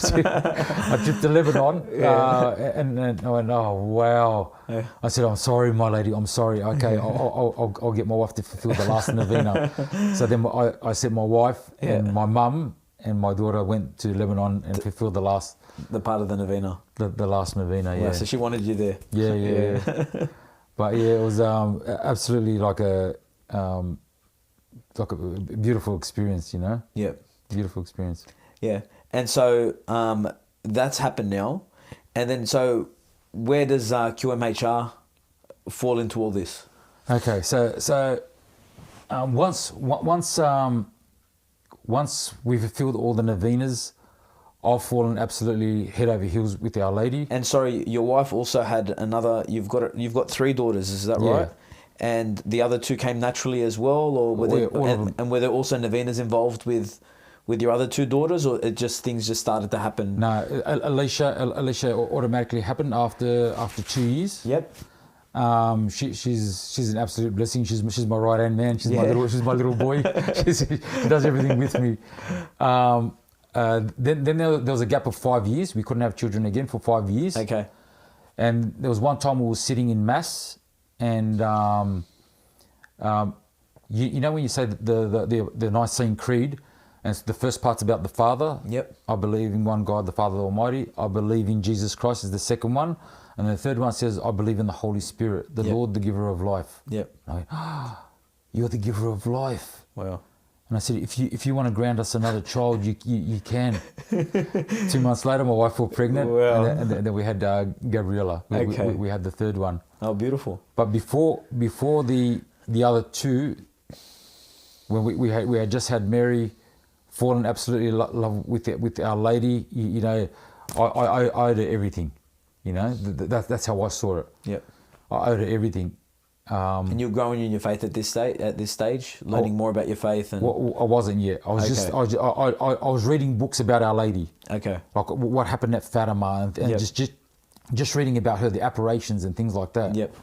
trip to Lebanon. And I went, oh, wow. Yeah. I said, I'm sorry, my lady, I'm sorry. Okay, I'll get my wife to fulfill the last novena. So then I said my wife and my mum and my daughter went to Lebanon and fulfilled the last... The part of the novena. The last novena, yeah. So she wanted you there. Yeah. But yeah, it was absolutely like a beautiful experience, you know? Yeah. Beautiful experience. Yeah. And so that's happened now. And then so where does QMHR fall into all this? Okay, so once we've fulfilled all the novenas, I've fallen absolutely head over heels with Our Lady. And sorry, your wife also had another. You've got 3 daughters, is that right? And the other 2 came naturally as well, or were were there also novenas involved with your other 2 daughters, or things just started to happen? No, Alicia automatically happened after 2 years. Yep. She's an absolute blessing. She's my right hand man. She's my little boy. She does everything with me. Then there was a gap of 5 years. We couldn't have children again for 5 years. Okay. And there was one time we were sitting in mass, and you know when you say the Nicene Creed, and the first part's about the Father. Yep. I believe in one God, the Father Almighty. I believe in Jesus Christ is the second one, and the third one says I believe in the Holy Spirit, the Lord, the Giver of life. Yep. And I went, you're the Giver of life. Wow. And I said, if you want to grant us another child, you can. 2 months later, my wife was pregnant, wow. and then we had Gabriella. We had the third one. Oh, beautiful. But before the other 2, when we had just had Mary, fallen absolutely in love with Our Lady. You know, I owed her everything. You know, that's how I saw it. Yep. I owed her everything. And you're growing in your faith at this stage, learning more about your faith. And well, I wasn't yet. I was I was reading books about Our Lady. Okay. Like what happened at Fatima, and just reading about her, the apparitions and things like that. Yep.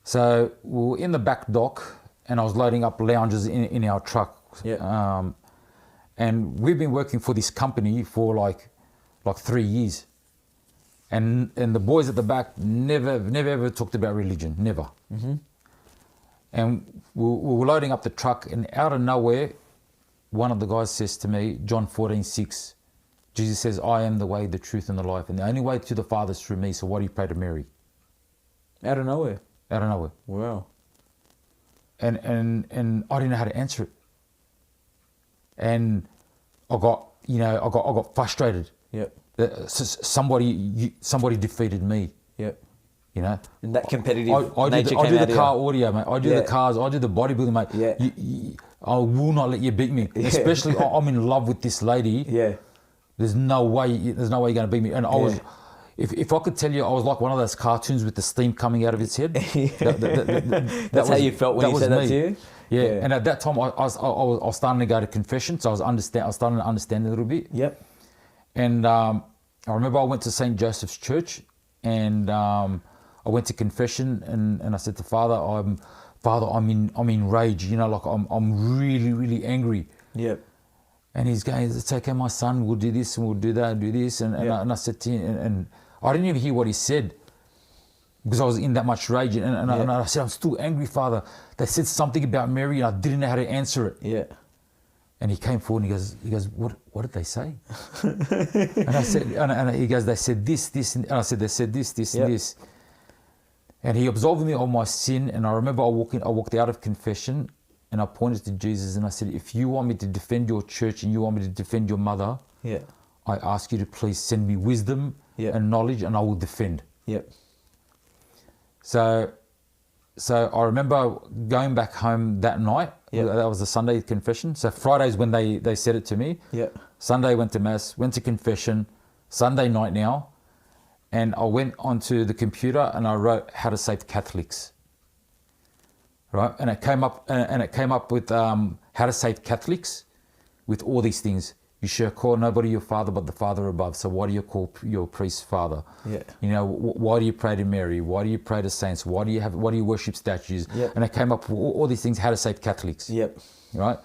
So we were in the back dock, and I was loading up lounges in our truck. Yep. And we've been working for this company for like 3 years. And the boys at the back never ever talked about religion, never. Mm-hmm. And we were loading up the truck, and out of nowhere, one of the guys says to me, John 14:6, Jesus says, I am the way, the truth, and the life, and the only way to the Father is through me, so why do you pray to Mary? Out of nowhere? Out of nowhere. Wow. And I didn't know how to answer it. And I got frustrated. Yep. Somebody defeated me. Yep. You know. And that competitive I nature do the car you. audio, mate. I do the cars. I do the bodybuilding, mate. Yeah. I will not let you beat me. Yeah. Especially, I'm in love with this lady. Yeah. There's no way you're going to beat me. And I was, if I could tell you, I was like one of those cartoons with the steam coming out of its head. That's how you felt when you said that to you? Yeah. And at that time, I was starting to go to confession, so I was starting to understand a little bit. Yep. And I remember I went to St. Joseph's Church, and I went to confession, and I said to Father, I'm in rage, you know, like I'm really, really angry. Yep. And he's going, it's okay, my son, we'll do this and we'll do that and do this. And I said to him, and I didn't even hear what he said because I was in that much rage. And I said, I'm still angry, Father. They said something about Mary and I didn't know how to answer it. Yeah. And he came forward and he goes, what did they say? And I said, and he goes, they said this, and I said, they said this, and this. And he absolved me of my sin. And I remember I walked out of confession and I pointed to Jesus and I said, if you want me to defend your church and you want me to defend your mother, I ask you to please send me wisdom and knowledge and I will defend. Yep. So I remember going back home that night. That was the Sunday confession. So Friday's when they said it to me. Sunday went to Mass, went to confession, Sunday night now. And I went onto the computer and I wrote how to save Catholics. Right? And it came up with how to save Catholics with all these things. You shall call nobody your father but the Father above. So why do you call your priest father? You know, why do you pray to Mary? Why do you pray to saints? Why do you worship statues? And it came up with all these things, how to save Catholics. Right?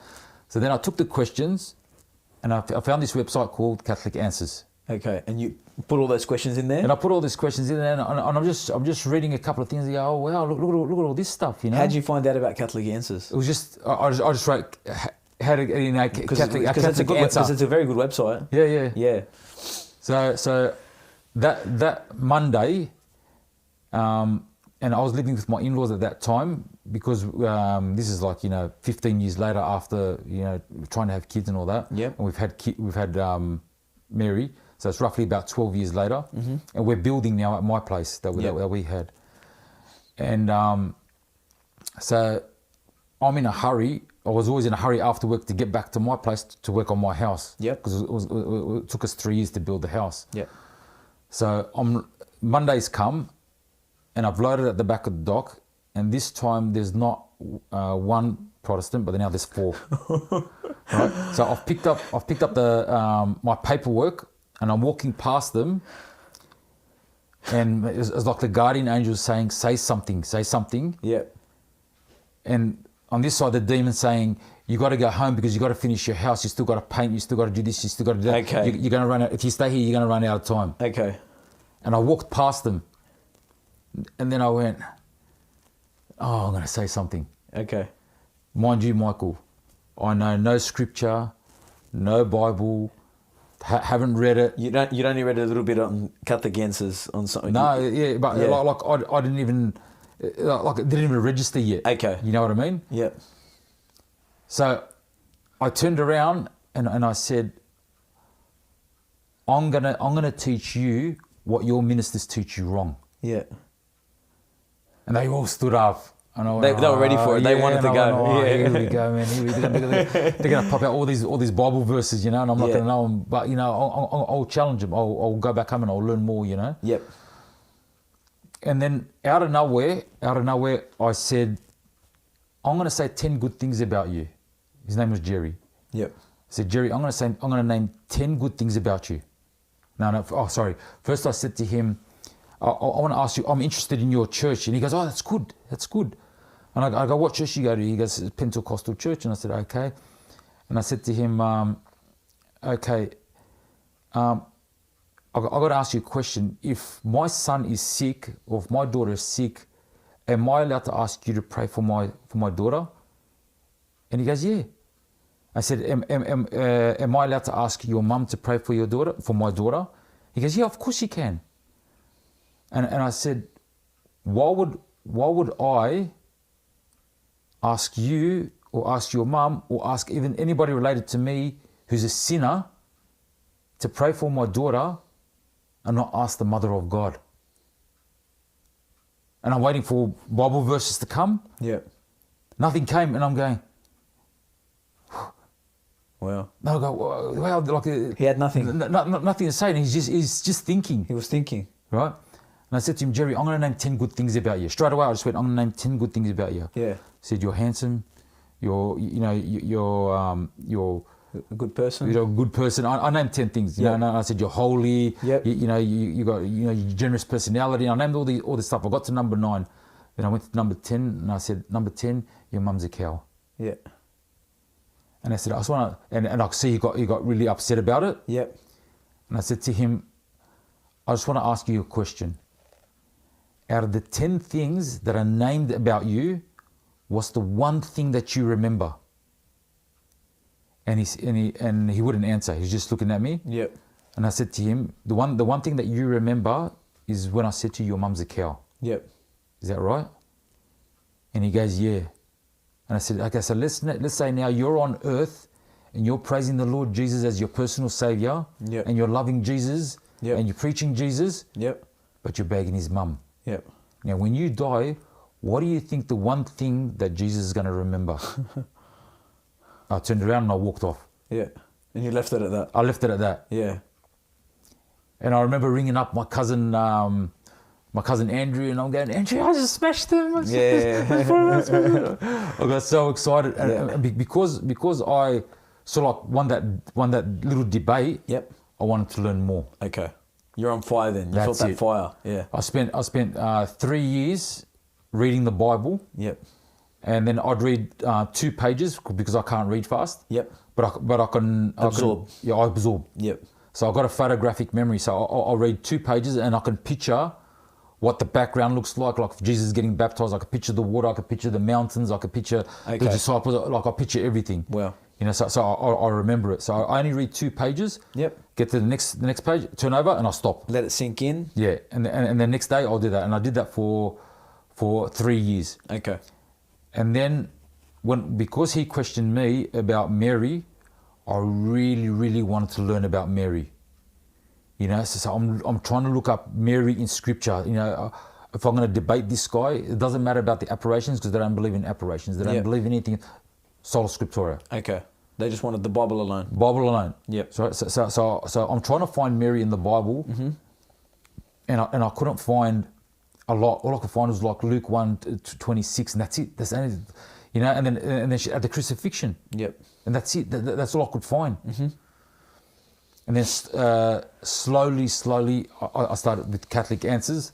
So then I took the questions and I found this website called Catholic Answers. Okay, and you put all those questions in there? And I put all these questions in there, and I'm just reading a couple of things. And go, oh wow, look at all this stuff, you know. How did you find out about Catholic Answers? It was just I just wrote how to, you know, Catholic answer. Because it's a very good website. Yeah. So that Monday, and I was living with my in-laws at that time because this is like 15 years later after trying to have kids and all that. And we've had Mary. So it's roughly about 12 years later, and we're building now at my place that we had. And so I'm in a hurry. I was always in a hurry after work to get back to my place to work on my house. Because it took us 3 years to build the house. So Monday's come, and I've loaded at the back of the dock, and this time there's not one Protestant, but now there's 4. Right? So I've picked up the my paperwork. And I'm walking past them, and it's like the guardian angel saying, say something. And on this side, the demon saying, you got to go home because you got to finish your house. You still got to paint. You still got to do this. You still got to do that. Okay. You're going to run out. If you stay here, you're going to run out of time. Okay. And I walked past them, and then I went, oh, I'm going to say something. Okay. Mind you, Michael, I know no scripture, no Bible. Haven't read it. You'd only read a little bit on Catholic Answers on something. No, but like I didn't even it didn't even register yet. Okay, you know what I mean? Yep. So I turned around and I said, I'm gonna teach you what your ministers teach you wrong. Yeah. And they all stood up. And I went, they were ready for it. They wanted to go. Here we go, man. They're going to pop out all these Bible verses, and I'm not going to know them. But, I'll challenge them. I'll go back home and I'll learn more, Yep. And then out of nowhere, I said, I'm going to say 10 good things about you. His name was Jerry. Yep. I said, Jerry, I'm going to name 10 good things about you. No. Oh, sorry. First I said to him, I want to ask you, I'm interested in your church. And he goes, oh, that's good. And I go, what church you go to? He goes, Pentecostal church. And I said, okay. And I said to him, okay, I got to ask you a question. If my son is sick or if my daughter is sick, am I allowed to ask you to pray for my daughter? And he goes, yeah. I said, am I allowed to ask your mum to pray for my daughter? He goes, yeah, of course you can. And I said, why would I ask you or ask your mum or ask even anybody related to me who's a sinner to pray for my daughter and not ask the Mother of God? And I'm waiting for Bible verses to come. Yeah. Nothing came, and I'm going, wow. No, I go, wow, like he had nothing. Nothing to say, and he's just thinking. He was thinking. Right? And I said to him, Jerry, I'm going to name 10 good things about you. Straight away, I just went, I'm going to name 10 good things about you. Yeah. I said, you're handsome. You're a good person. You're a good person. I named 10 things. You know, and I said, you're holy. Yep. You got your generous personality. And I named all this stuff. I got to number 9. Then I went to number 10, and I said, number 10, your mum's a cow. Yeah. And I said, I just want to, and I could see he got really upset about it. Yep. And I said to him, I just want to ask you a question. Out of the 10 things that are named about you, what's the one thing that you remember? And he wouldn't answer. He's just looking at me. Yep. And I said to him, the one thing that you remember is when I said to you, your mum's a cow. Yep. Is that right? And he goes, yeah. And I said, okay, so let's say now you're on earth and you're praising the Lord Jesus as your personal savior. Yep. And you're loving Jesus. Yep. And you're preaching Jesus. Yep. But you're bagging his mum. Yep. Now, when you die, what do you think the one thing that Jesus is going to remember? I turned around and I walked off. Yeah. And you left it at that. I left it at that. Yeah. And I remember ringing up my cousin Andrew, and I'm going, Andrew, I just smashed him. Yeah. I got so excited, Yeah. and because I sort of like won that little debate. Yep. I wanted to learn more. Okay. You're on fire then. You felt That's that it. fire. Yeah. I spent 3 years reading the Bible, Yep. and then I'd read 2 pages because I can't read fast. Yep. But I can Absorb. I absorb. Yep. So I've got a photographic memory. So I'll read 2 pages and I can picture what the background looks like. Like if Jesus is getting baptized, I could picture the water, I could picture the mountains, I could picture the disciples. Like I picture everything. Wow. You know, so I remember it. So I only read 2 pages. Yep. Get to the next page, turn over, and I stop. Let it sink in. Yeah, and the next day I'll do that, and I did that for 3 years. Okay. And then because he questioned me about Mary, I really wanted to learn about Mary. You know, so I'm trying to look up Mary in Scripture. You know, if I'm going to debate this guy, it doesn't matter about the apparitions because they don't believe in apparitions. They don't believe in anything. Sola Scriptura. Okay. They just wanted the Bible alone. Bible alone. Yep. So I'm trying to find Mary in the Bible, and I couldn't find a lot. All I could find was like Luke 1:26, and that's it. That's only, you know. And then she, at the crucifixion. Yep. And that's it. That's all I could find. And then slowly, I started with Catholic Answers.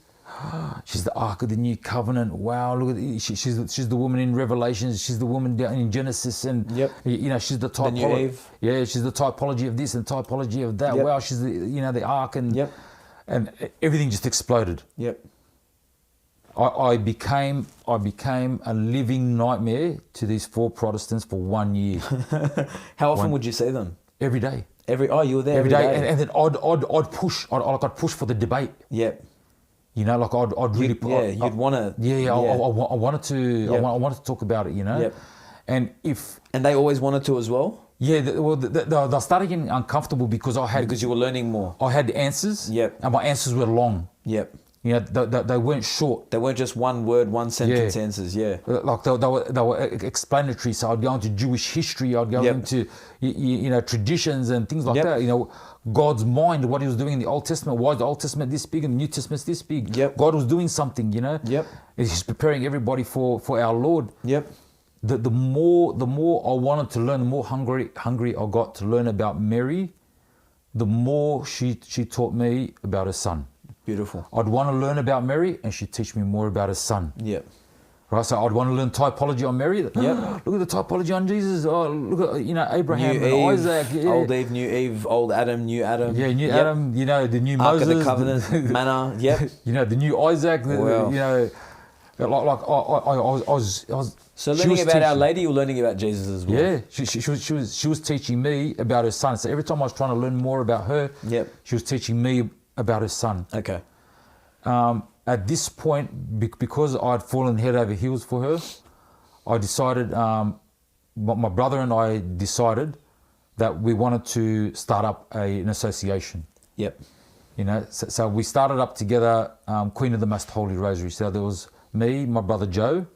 She's the Ark of the New Covenant. Wow, look at it. She's the woman in Revelations. She's the woman down in Genesis, and you know she's the typology. The new Eve. Yeah, she's the typology of this and typology of that. Yep. Wow, she's the Ark, and and everything just exploded. Yep. I became a living nightmare to these 4 Protestants for 1 year. How often would you see them? Every day. You were there every day. And then I'd push. I'd push for the debate. Yep. You know, like I'd really put. You'd want to. Yeah. I wanted to. I wanted to talk about it. You know. Yep. And they always wanted to as well. Yeah. They started getting uncomfortable because you were learning more. I had answers. Yep. And my answers were long. Yep. You know, they weren't short. They weren't just one word, one sentence answers. Yeah. Like they were explanatory. So I'd go into Jewish history. I'd go into you know traditions and things like that. You know, God's mind, what He was doing in the Old Testament. Why is the Old Testament this big and the New Testament this big? Yep. God was doing something. You know. Yep. He's preparing everybody for our Lord. Yep. The more I wanted to learn, the more hungry I got to learn about Mary, the more she taught me about her son. Beautiful. I'd want to learn about Mary, and she'd teach me more about her son. Yep. Right, so I'd want to learn typology on Mary. Yep. Look at the typology on Jesus. Oh, look at Abraham new and Eve, Isaac. Yeah. Old Eve, new Eve, old Adam, new Adam. Yeah, new Adam. You know the new Ark Moses. of the Covenant, manna. Yep. You know the new Isaac. Wow. You know, I was. So learning about Our Lady, you're learning about Jesus as well. Yeah, she was teaching me about her son. So every time I was trying to learn more about her, she was teaching me about her son. Okay. At this point, because I'd fallen head over heels for her, I decided, my brother and I decided that we wanted to start up an association. Yep. You know, so we started up together, Queen of the Most Holy Rosary. So there was me, my brother Joe,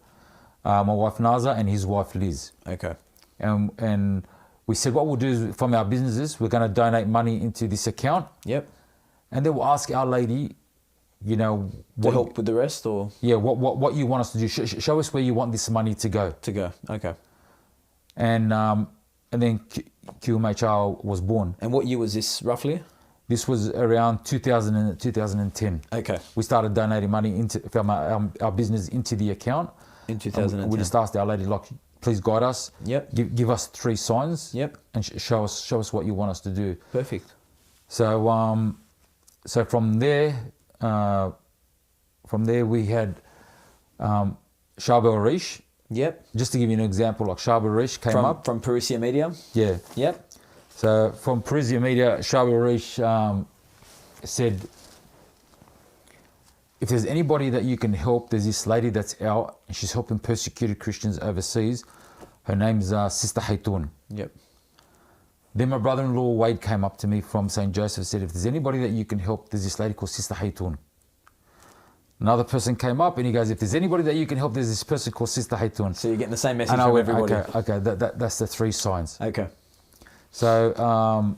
my wife Naza, and his wife Liz. Okay. And we said what we'll do is from our businesses, we're going to donate money into this account. Yep. And then we'll ask Our Lady, you know, to help with the rest, or what you want us to do. Show us where you want this money to go. Okay. And then QMHR was born. And what year was this roughly? This was around 2010. Okay. We started donating money from our business into the account. In 2010. We just asked Our Lady, like, please guide us. Yep. Give us 3 signs. Yep. And show us what you want us to do. Perfect. So so from there we had Shab El Rish. Yep. Just to give you an example, like Shab El Rish came up from Parousia Media. Yeah. Yep. So from Parousia Media, Shab El Rish said, if there's anybody that you can help, there's this lady that's out, and she's helping persecuted Christians overseas. Her name's Sister Haytun. Yep. Then my brother-in-law Wade came up to me from St. Joseph, said, if there's anybody that you can help, there's this lady called Sister Haytun. Another person came up and he goes, if there's anybody that you can help, there's this person called Sister Haytun. So you're getting the same message and from went, everybody. Okay, that's the 3 signs. Okay. So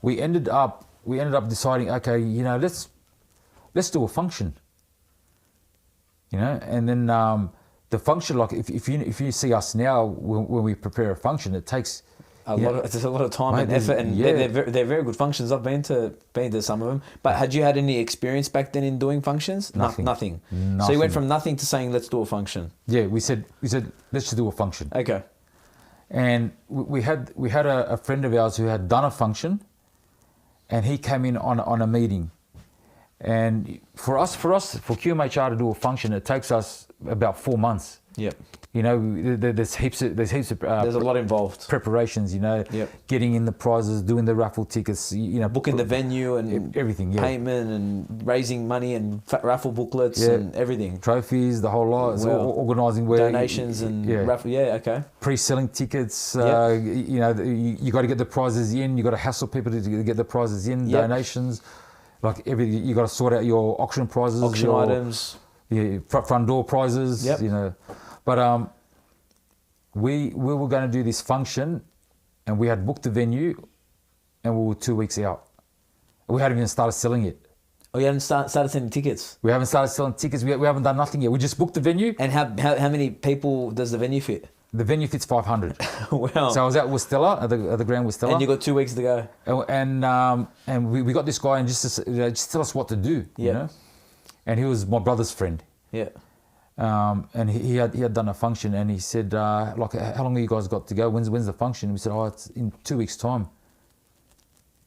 we ended up deciding, okay, let's do a function. And then the function, like if you see us now when we prepare a function, it takes it's a lot of time and effort, and they're very good functions. I've been to some of them. But had you had any experience back then in doing functions? Nothing. So you went from nothing to saying, let's do a function. Yeah, we said let's just do a function. Okay. And we had a friend of ours who had done a function, and he came in on a meeting. And for QMHR to do a function, it takes us about 4 months. Yep. There's heaps of there's a lot involved. Preparations, Yep. Getting in the prizes, doing the raffle tickets, booking the venue and everything, payment and raising money and raffle booklets and everything. Trophies, the whole lot. It's organising donations and raffle. Yeah, okay. Pre-selling tickets. You got to get the prizes in. You got to hassle people to get the prizes in. Yep. Donations, like everything. You got to sort out your auction prizes, items. Yeah, front door prizes. Yep. But we were going to do this function, and we had booked the venue, and we were 2 weeks out. We hadn't even started selling it. Oh, you haven't started selling tickets? We haven't started selling tickets. We haven't done nothing yet. We just booked the venue. And how many people does the venue fit? The venue fits 500. Wow. So I was at Wistella, at the Grand Wistella. And you got 2 weeks to go. And we got this guy and just tell us what to do, And he was my brother's friend. Yeah. And he had done a function, and he said, how long have you guys got to go? When's the function? We said, it's in 2 weeks' time.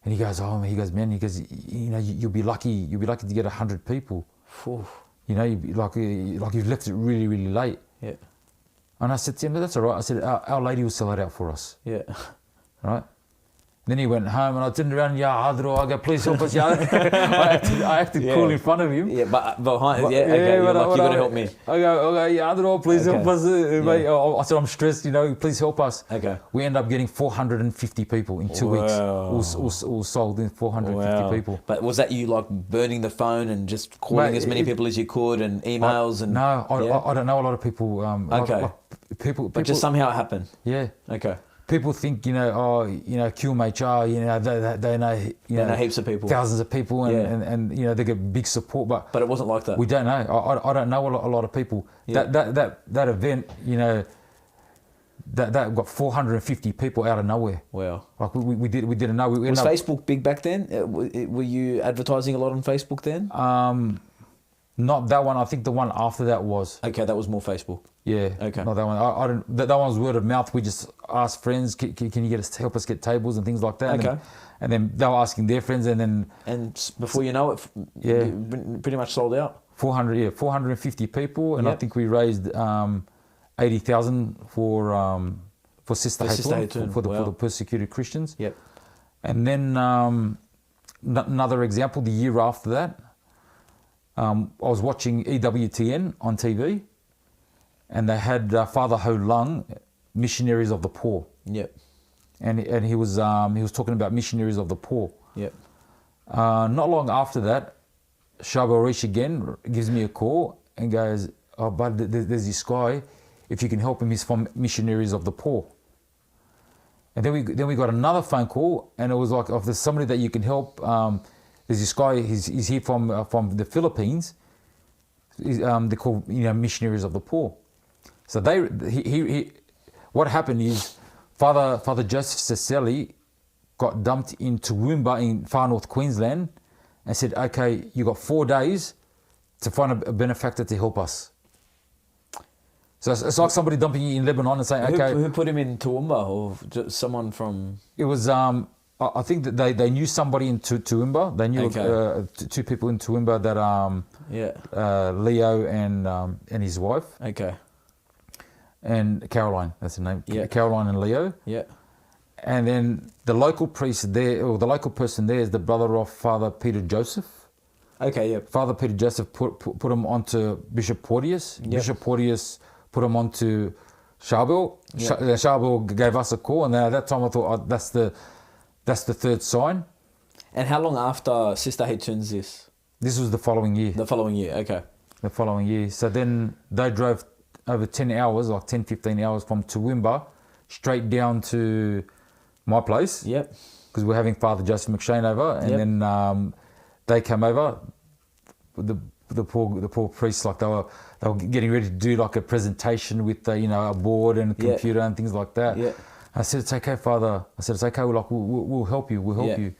And he goes, you'll be lucky to get 100 people. Oof. You'd be like you've left it really, really late. Yeah. And I said to him, that's all right. I said, our lady will sell it out for us. Yeah. Right? Then he went home, and I turned around, I go, please help us, I acted cool in front of him. Yeah, but behind, okay, you're got to help me. I go, please help us. Mate. I said, I'm stressed, please help us. Okay. We ended up getting 450 people in 2 weeks. All sold in 450 people. But was that you burning the phone and just calling as many people as you could and emails? I don't know a lot of people. Okay. People, but just somehow it happened. Yeah. Okay. People think, QMHR, they know, they know heaps of people, thousands of people, and they get big support. But it wasn't like that. We don't know. I don't know a lot of people. Yeah. That event, that got 450 people out of nowhere. Wow. Like we didn't know. Was Facebook big back then? Were you advertising a lot on Facebook then? Not that one. I think the one after that was. Okay, that was more Facebook. Yeah. Okay. Not that one. I don't. That one was word of mouth. We just asked friends, can you help us get tables and things like that. Okay. And then they were asking their friends, and then. And before you know it, pretty much sold out. 450 people, and I think we raised 80,000 for Sister Haytun, for the persecuted Christians. Yep. And then another example, the year after that. I was watching EWTN on TV, and they had Father Ho Lung, Missionaries of the Poor. Yep. And he was talking about missionaries of the poor. Yep. Not long after that, Shab El Rish again gives me a call and goes, "Oh, bud, there's this guy. If you can help him, he's from Missionaries of the Poor." And then we got another phone call, and it was like, "If there's somebody that you can help." There's this guy. He's here from the Philippines. They're called Missionaries of the Poor. So what happened is Father Joseph Ceceli got dumped in Toowoomba in far north Queensland, and said, "Okay, you got 4 days to find a benefactor to help us." So it's like somebody dumping you in Lebanon and saying, okay. Who put him in Toowoomba, or just someone from? It was I think that they knew somebody in Toowoomba. They knew two people in Toowoomba that Leo and his wife. Okay. And Caroline, that's her name. Yeah. Caroline and Leo. Yeah. And then the local priest there, or the local person there, is the brother of Father Peter Joseph. Okay. Yeah. Father Peter Joseph put him onto Bishop Porteous. Yep. Bishop Porteous put him onto Charbel. Yep. Charbel gave us a call, and then at that time I thought, that's the third sign. And how long after Sister Hatun's this? This was the following year. The following year. Okay. The following year. So then they drove over 10 hours, like 10, 15 hours from Toowoomba, straight down to my place. Yep. Because we're having Father Joseph McShane over, and Yep. then they came over. The poor priests, like they were getting ready to do like a presentation with a board and a computer and things like that. Yeah. I said, it's okay, Father. I said, it's okay. We'll help you. We'll help you.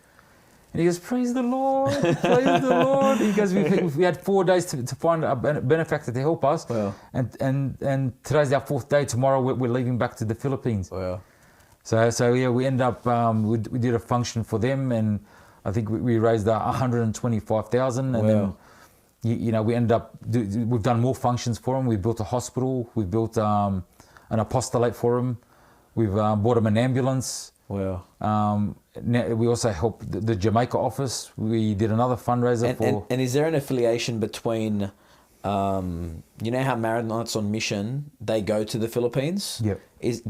And he goes, praise the Lord, praise the Lord. He goes, we had 4 days to find a benefactor to help us. Wow. And today's our 4th day. Tomorrow we're leaving back to the Philippines. Wow. So yeah, we end up, we did a function for them, and I think we raised 125,000. And then, we end up, we've done more functions for them. We built a hospital. We built an apostolate for them. We've bought them an ambulance. Wow. Now we also helped the Jamaica office. We did another fundraiser for. And is there an affiliation between, you know how Maronites on mission, they go to the Philippines? Yep. Is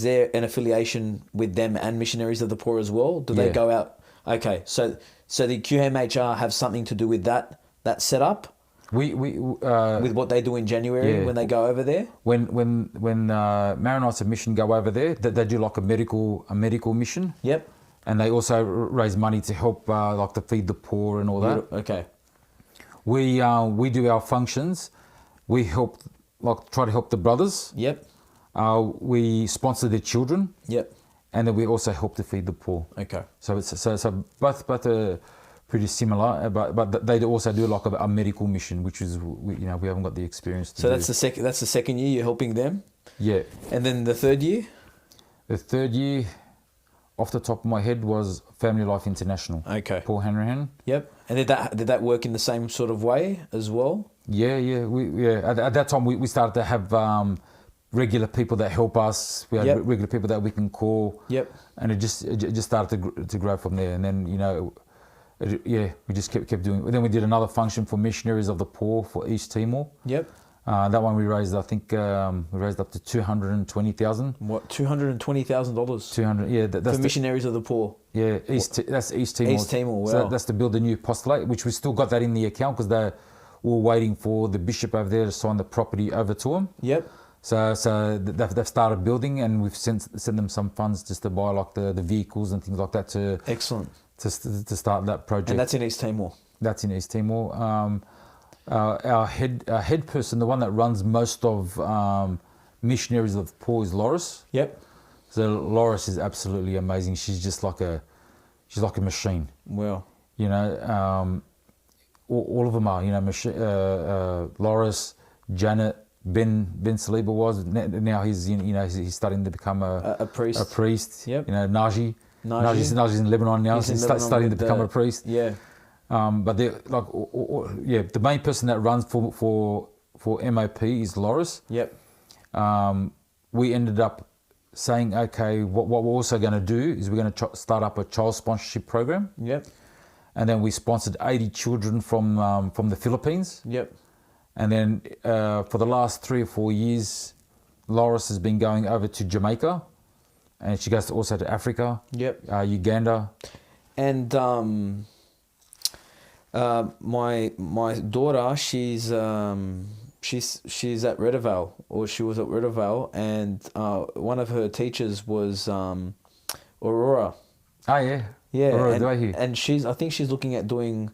there an affiliation with them and Missionaries of the Poor as well? Do they go out? Okay, so the QMHR have something to do with that setup? With what they do in January when they go over there? When Maronites of mission go over there, they do like a medical mission. Yep. And they also raise money to help like to feed the poor and all that. Okay. We do our functions. We try to help the brothers. Yep. We sponsor their children. Yep. And then we also help to feed the poor. Okay. So both are pretty similar, but they also do like a medical mission, which is we haven't got the experience to do. That's the second year you're helping them. Yeah. And then the third year. The third year, off the top of my head, was Family Life International. Okay. Paul Hanrahan. Yep. And did that work in the same sort of way as well? Yeah. At that time, we started to have regular people that help us. We had regular people that we can call. Yep. And it just started to grow from there. And then we just kept doing it. Then we did another function for Missionaries of the Poor for East Timor. Yep. That one we raised, I think, we raised up to 220,000. What, $220,000? 200, yeah. For Missionaries of the Poor. Yeah, that's East Timor. East Timor, wow. So that's to build a new apostolate, which we still got that in the account because they were waiting for the bishop over there to sign the property over to them. Yep. So they've started building, and we've sent them some funds just to buy like the vehicles and things like that to. Excellent. To start that project. And that's in East Timor. That's in East Timor. Our head person, the one that runs most of Missionaries of the Poor, is Loris. Yep. So Loris is absolutely amazing. She's just like a machine. Wow. All of them are. Loris, Janet, Ben Saliba was. Now he's starting to become a priest. A priest. Yep. Naji. Naji's in Lebanon now. He's starting to become a priest. Yeah. But they're like, the main person that runs for MOP is Loris. Yep. We ended up saying, okay, what we're also going to do is we're going to start up a child sponsorship program. Yep. And then we sponsored 80 children from the Philippines. Yep. And then for the last 3 or 4 years, Loris has been going over to Jamaica. And she goes also to Africa. Yep. Uganda. And my daughter, she's at Redavale, or she was at Redavale, and one of her teachers was Aurora. Oh yeah. Yeah. Aurora, and I think she's looking at doing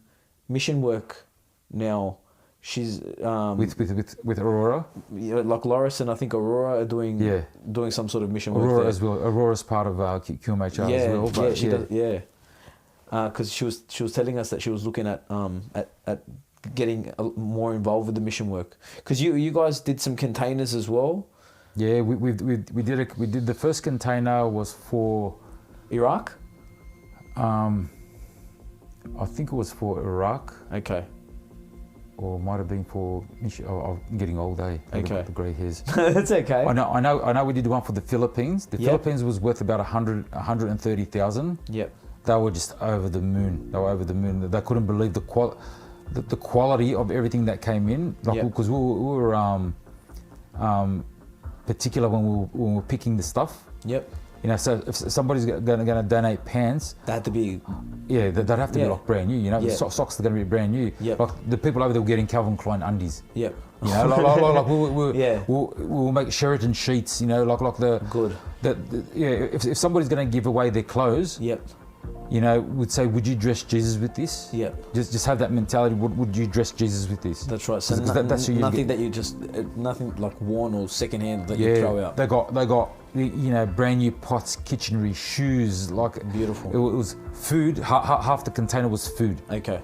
mission work now. She's with Aurora, like Loris and I think Aurora are doing some sort of mission work Aurora there. as well. Aurora's part of QMHR as well. But she does. Yeah, because she was telling us that she was looking at getting more involved with the mission work? Because you guys did some containers as well. Yeah, we did the first container was for Iraq? I think it was for Iraq, Okay. or might have been for. I'm getting old, eh? Okay. The grey hairs. That's okay. I know. We did one for the Philippines. The Yep. Philippines was worth about 130,000. Yep. They were just over the moon. They couldn't believe the quality of everything that came in. Like, Yep. because we were particular when we were picking the stuff. Yep. You know, so if somebody's going to donate pants, They had to be. yeah, they'd have to be Yeah. like brand new. You know, Yeah. the socks are going to be brand new. Yep. Like the people over there were getting Calvin Klein undies. Yep. You know, like Yeah. we'll make Sheraton sheets. You know, like the Good. if somebody's going to give away their clothes, Yep. you know, would say, would you dress Jesus with this? Yep. Just have that mentality. Would you dress Jesus with this? That's right. So 'Cause that's who you nothing get. that you just nothing like worn or secondhand that you throw out. They got you know, brand new pots, kitchenry, shoes. Like Beautiful. It was food. Half the container was food. Okay.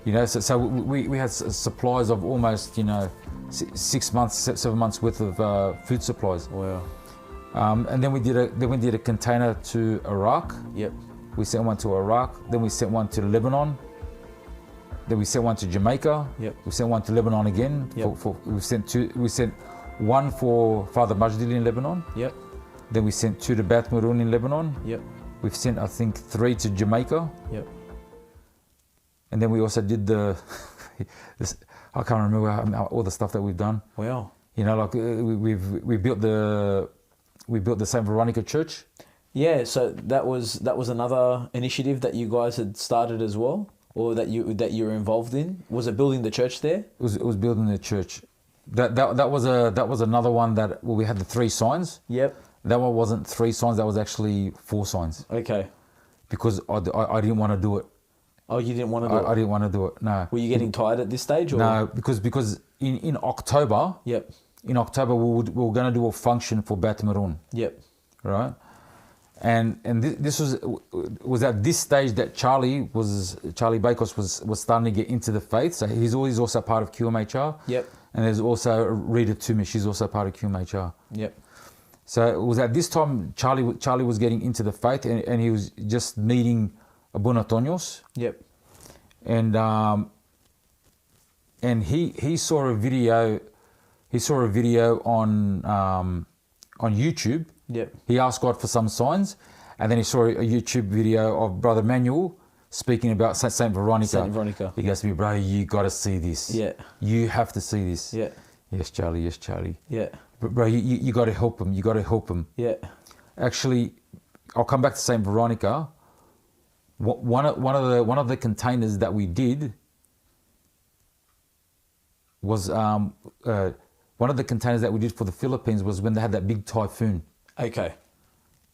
You know, so we had supplies of almost, you know, 6 months, 7 months worth of food supplies. Wow. And then we did a container to Iraq. Yep. We sent one to Iraq. Then we sent one to Lebanon. Then we sent one to Jamaica. Yep. We sent one to Lebanon again. Yep. We sent one for Father Majdil in Lebanon. Yep. Then we sent 2 to Bath Maroon in Lebanon. Yep. We've sent, I think, 3 to Jamaica. Yep. And then we also did I can't remember all the stuff that we've done. Wow. You know, like we built the St. Veronica Church. Yeah. So that was another initiative that you guys had started as well, or that you were involved in. Was it building the church there? It was building the church. That was another one that we had the 3 signs. Yep. That one wasn't 3 signs. That was actually 4 signs. Okay. Because I didn't want to do it. Oh, you didn't want to do it? I didn't want to do it. No. Were you getting tired at this stage? Or? No, because in October. Yep. In October we were going to do a function for Bath Maroon. Yep. Right. And this was at this stage that Charlie Bakos was starting to get into the faith. So he's also part of QMHR. Yep. And there's also Rita Toomey. She's also part of QMHR. Yep. So it was at this time Charlie was getting into the faith, and he was just meeting Abuna Tonyos. Yep. And he saw a video. He saw a video on YouTube. Yep. He asked God for some signs, and then he saw a YouTube video of Brother Manuel speaking about Saint Veronica. Saint Veronica. He goes to me, bro, you got to see this. Yeah. You have to see this. Yeah. Yes, Charlie. Yes, Charlie. Yeah. But bro, you got to help him. You got to help him. Yeah. Actually, I'll come back to Saint Veronica. One of the containers that we did was one of the containers that we did for the Philippines was when they had that big typhoon. Okay.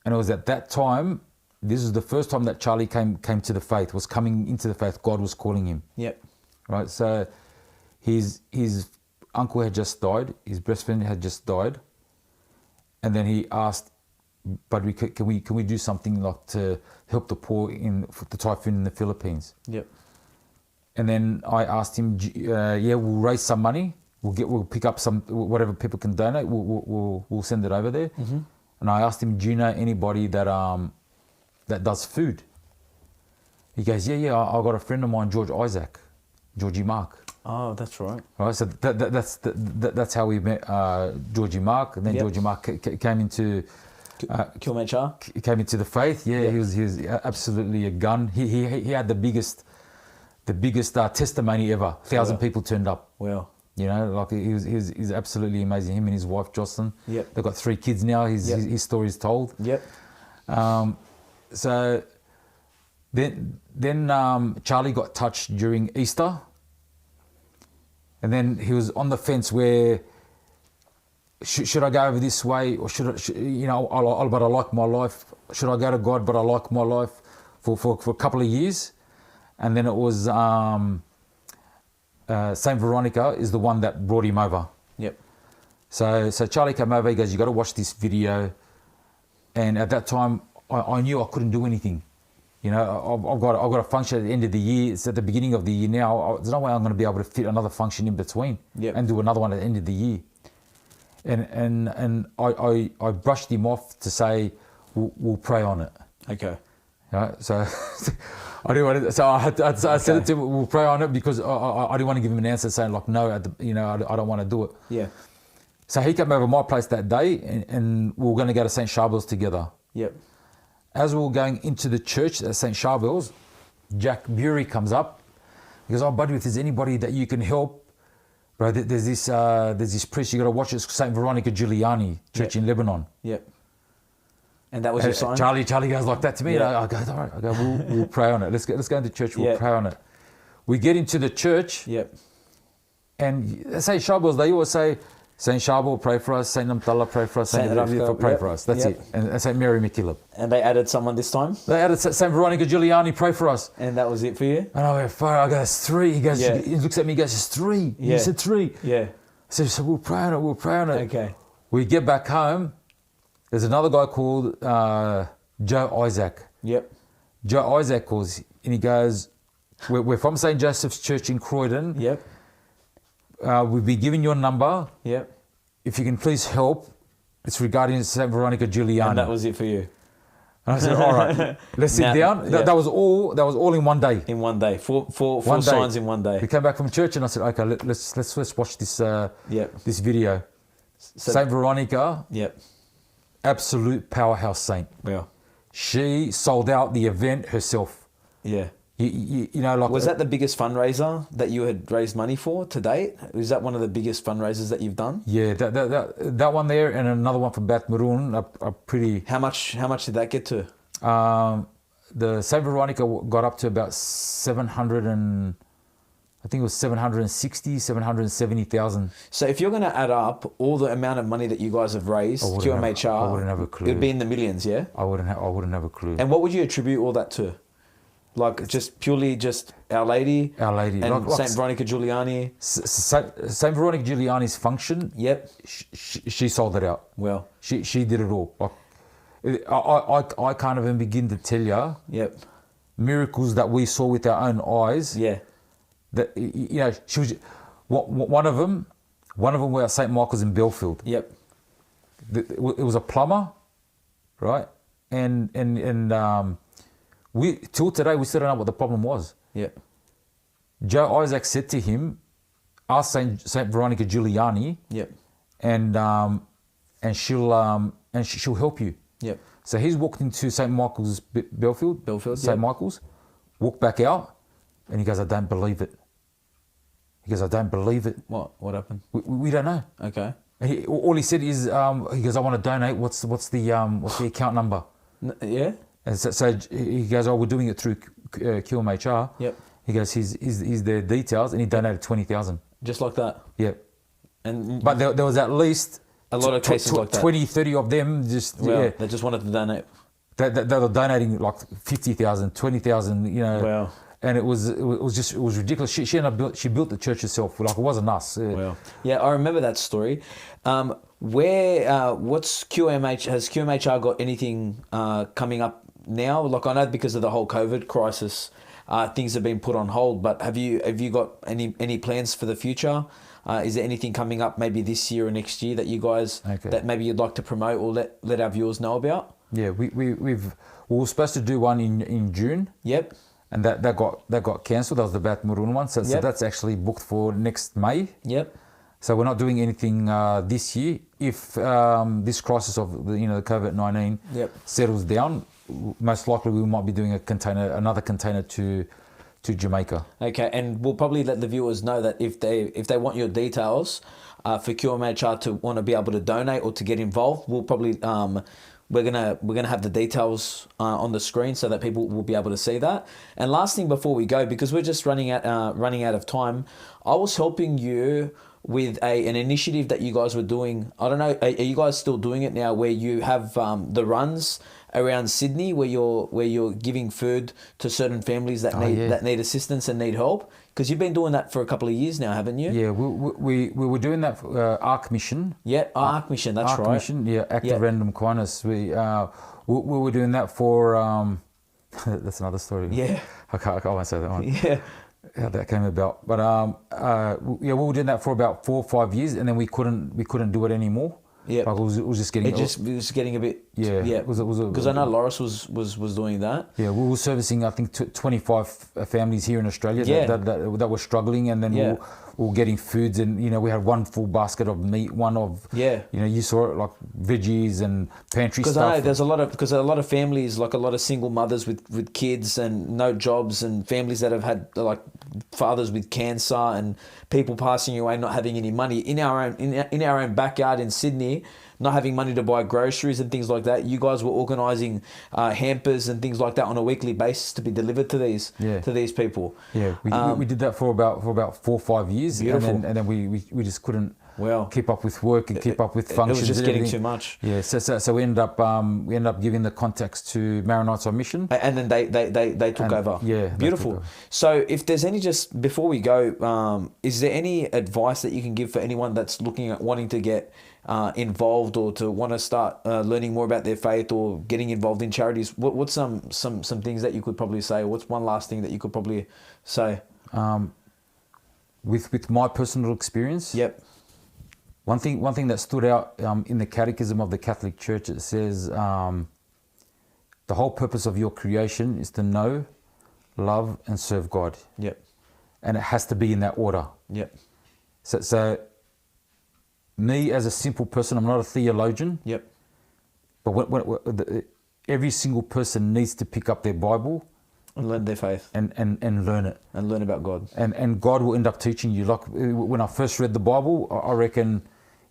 And it was at that time. This is the first time that Charlie came to the faith. Was coming into the faith. God was calling him. Yep. Right. So his uncle had just died. His best friend had just died. And then he asked, "But can we do something like to help the poor for the typhoon in the Philippines?" Yep. And then I asked him, "Yeah, we'll raise some money. We'll pick up some whatever people can donate. We'll send it over there." Mm-hmm. And I asked him, "Do you know anybody that does food?" He goes, "Yeah. I got a friend of mine, Georgie Mark." Oh, that's right. Right, so that's how we met Georgie Mark, and then Yep. Georgie Mark came into QMHR. came into the faith. Yeah, Yep. he was absolutely a gun. He had the biggest testimony ever. 1,000 Wow. people turned up. Wow. You know, like he's absolutely amazing. Him and his wife Jocelyn. Yep. They've got 3 kids now. His story is told. Yep. So then Charlie got touched during Easter. And then he was on the fence where should I go over this way, or should I, but I like my life. Should I go to God, but I like my life for a couple of years? And then it was Saint Veronica is the one that brought him over. Yep. So Charlie came over. He goes, "You got to watch this video." And at that time, I knew I couldn't do anything. You know, I've got a function at the end of the year. It's at the beginning of the year now. There's no way I'm going to be able to fit another function in between and do another one at the end of the year. And I brushed him off to say, we'll pray on it. Okay. So I didn't want to, so I said it to him, we'll pray on it, because I didn't want to give him an answer saying like, no, I don't want to do it. Yeah. So he came over my place that day, and we were going to go to St. Charbel's together. Yep. As we were going into the church at St. Charbel's, Jack Bury comes up. He goes, oh, buddy, if there's anybody that you can help, bro, there's this priest, you got to watch it, St. Veronica Giuliani Church in Lebanon. Yep. And that was your sign? Charlie goes like that to me. I go, all right. I go, we'll pray on it. Let's go into church. We'll pray on it. We get into the church. Yep. And St. Charbel's, they always say, St. Charbel, pray for us. St. Namtala, pray for us. St. Rafka, pray for us. That's it. And St. Mary Mikilab. And they added someone this time? They added St. Veronica Giuliani, pray for us. And that was it for you? And I went, far. I go, it's 3. He goes, he looks at me, he goes, it's 3. He said 3. Yeah. So we'll pray on it. We'll pray on it. Okay. We get back home. There's another guy called Joe Isaac. Yep. Joe Isaac calls, and he goes, we're from St. Joseph's Church in Croydon. Yep. We've been given your number. Yep. If you can please help, it's regarding St. Veronica Giuliani. And that was it for you? And I said, all right, let's sit down. That was all in one day. In one day. Four signs in one day. We came back from church and I said, okay, let's watch this this video. So, St. Veronica. Yep. Absolute powerhouse saint. Yeah. She sold out the event herself. Yeah. You know, like, was that the biggest fundraiser that you had raised money for to date? Was that one of the biggest fundraisers that you've done? Yeah, that one there and another one for Bat Maroon are pretty. How much did that get to? The St. Veronica got up to about 760, 770,000. So if you're going to add up all the amount of money that you guys have raised, QMHR, I wouldn't have a clue. It'd be in the millions, yeah? I wouldn't have a clue. And what would you attribute all that to? Like just purely just Our Lady? Our Lady. And St. Veronica Giuliani? St. Veronica Giuliani's function, yep. She sold it out. Well. She did it all. I can't even begin to tell you yep. miracles that we saw with our own eyes. Yeah. That, you know, she was one of them were at St. Michael's in Belfield. Yep. It was a plumber, right? And we till today we still don't know what the problem was. Yep. Joe Isaac said to him, "Ask Saint Veronica Giuliani." Yep. And she'll help you. Yep. So he's walked into St. Michael's Belfield. St. Michael's, walked back out, and he goes, "I don't believe it." He goes, "I don't believe it." What happened? We don't know. Okay. All he said is, he goes, "I want to donate. What's the account number?" Yeah. And so he goes, "Oh, we're doing it through QMHR." Yep. He goes, "Here's their details," and he donated 20,000. Just like that. Yep. But there was at least a lot of cases like that. 20, 30 of them just they just wanted to donate. They were donating like 50,000, 20,000, you know. Wow. And it was ridiculous. She ended up she built the church herself. Like, it wasn't us. Wow. Yeah, I remember that story. What's QMH? Has QMHR got anything coming up now? Like, I know because of the whole COVID crisis, things have been put on hold. But have you got any plans for the future? Is there anything coming up maybe this year or next year that you guys that maybe you'd like to promote or let our viewers know about? Yeah, we were supposed to do one in June. Yep. And that got cancelled. That was the Bat Maroon one. So that's actually booked for next May. Yep. So we're not doing anything this year. If this crisis of the COVID-19 settles down, most likely we might be doing another container to Jamaica. Okay, and we'll probably let the viewers know that if they want your details for QMHR to want to be able to donate or to get involved, we'll probably we're gonna have the details on the screen so that people will be able to see that. And last thing before we go, because we're just running out of time, I was helping you with an initiative that you guys were doing. I don't know, are you guys still doing it now, where you have the runs around Sydney where you're giving food to certain families that need assistance and need help? Because you've been doing that for a couple of years now, haven't you? Yeah, we were doing that for ARC Mission. Yeah, ARC Mission, that's right. ARC Mission, Act of Random Kindness. We were doing that for That's another story. Yeah. I won't say that one. Yeah. How that came about. But we were doing that for about 4 or 5 years, and then we couldn't do it anymore. Yeah. Like it was just getting. It was getting a bit. Yeah. Yeah. Because I know Loris was doing that. Yeah, we were servicing I think 25 families here in Australia that were struggling, and then we were getting foods, and we had one full basket of meat, one of you saw it like veggies and pantry stuff. Because I know there's a lot of families, like a lot of single mothers with kids and no jobs, and families that have had like fathers with cancer and people passing away, not having any money in our own backyard in Sydney, not having money to buy groceries and things like that. You guys were organising hampers and things like that on a weekly basis to be delivered to these people. Yeah, we did that for about 4 or 5 years. Beautiful. And then we just couldn't keep up with work and keep up with functions. It was just getting too much. Yeah, so we ended up giving the contacts to Maronite's on Mission, and then they took over. Yeah, beautiful. So if there's any, just before we go, is there any advice that you can give for anyone that's looking at wanting to get involved or to want to start learning more about their faith or getting involved in charities? What's some things that you could probably say, or what's one last thing that you could probably say? With my personal experience. Yep. One thing that stood out in the Catechism of the Catholic Church, it says the whole purpose of your creation is to know, love, and serve God. Yep. And it has to be in that order. Yep. So me as a simple person, I'm not a theologian. Yep. But every single person needs to pick up their Bible and learn their faith and learn it and learn about God. And God will end up teaching you. Like when I first read the Bible, I reckon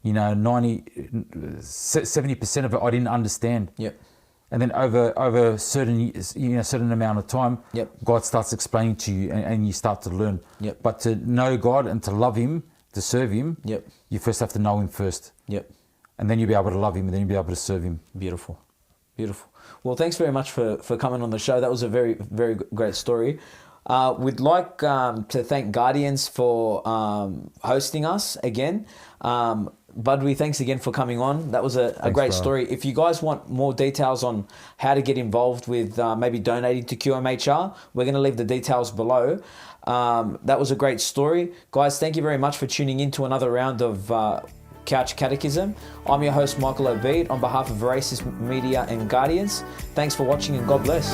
70% of it I didn't understand. Yep. And then over certain amount of time, God starts explaining to you, and you start to learn. Yep. But to know God and to love Him, to serve Him, you first have to know Him first. Yep. And then you'll be able to love Him, and then you'll be able to serve Him. Beautiful. Well, thanks very much for coming on the show. That was a very, very great story. We'd like to thank Guardians for hosting us again. Budwee, thanks again for coming on. That was a great story. If you guys want more details on how to get involved with maybe donating to QMHR, we're going to leave the details below. That was a great story. Guys, thank you very much for tuning in to another round of Couch Catechism. I'm your host, Michael Obeid, on behalf of Veracis Media and Guardians. Thanks for watching, and God bless.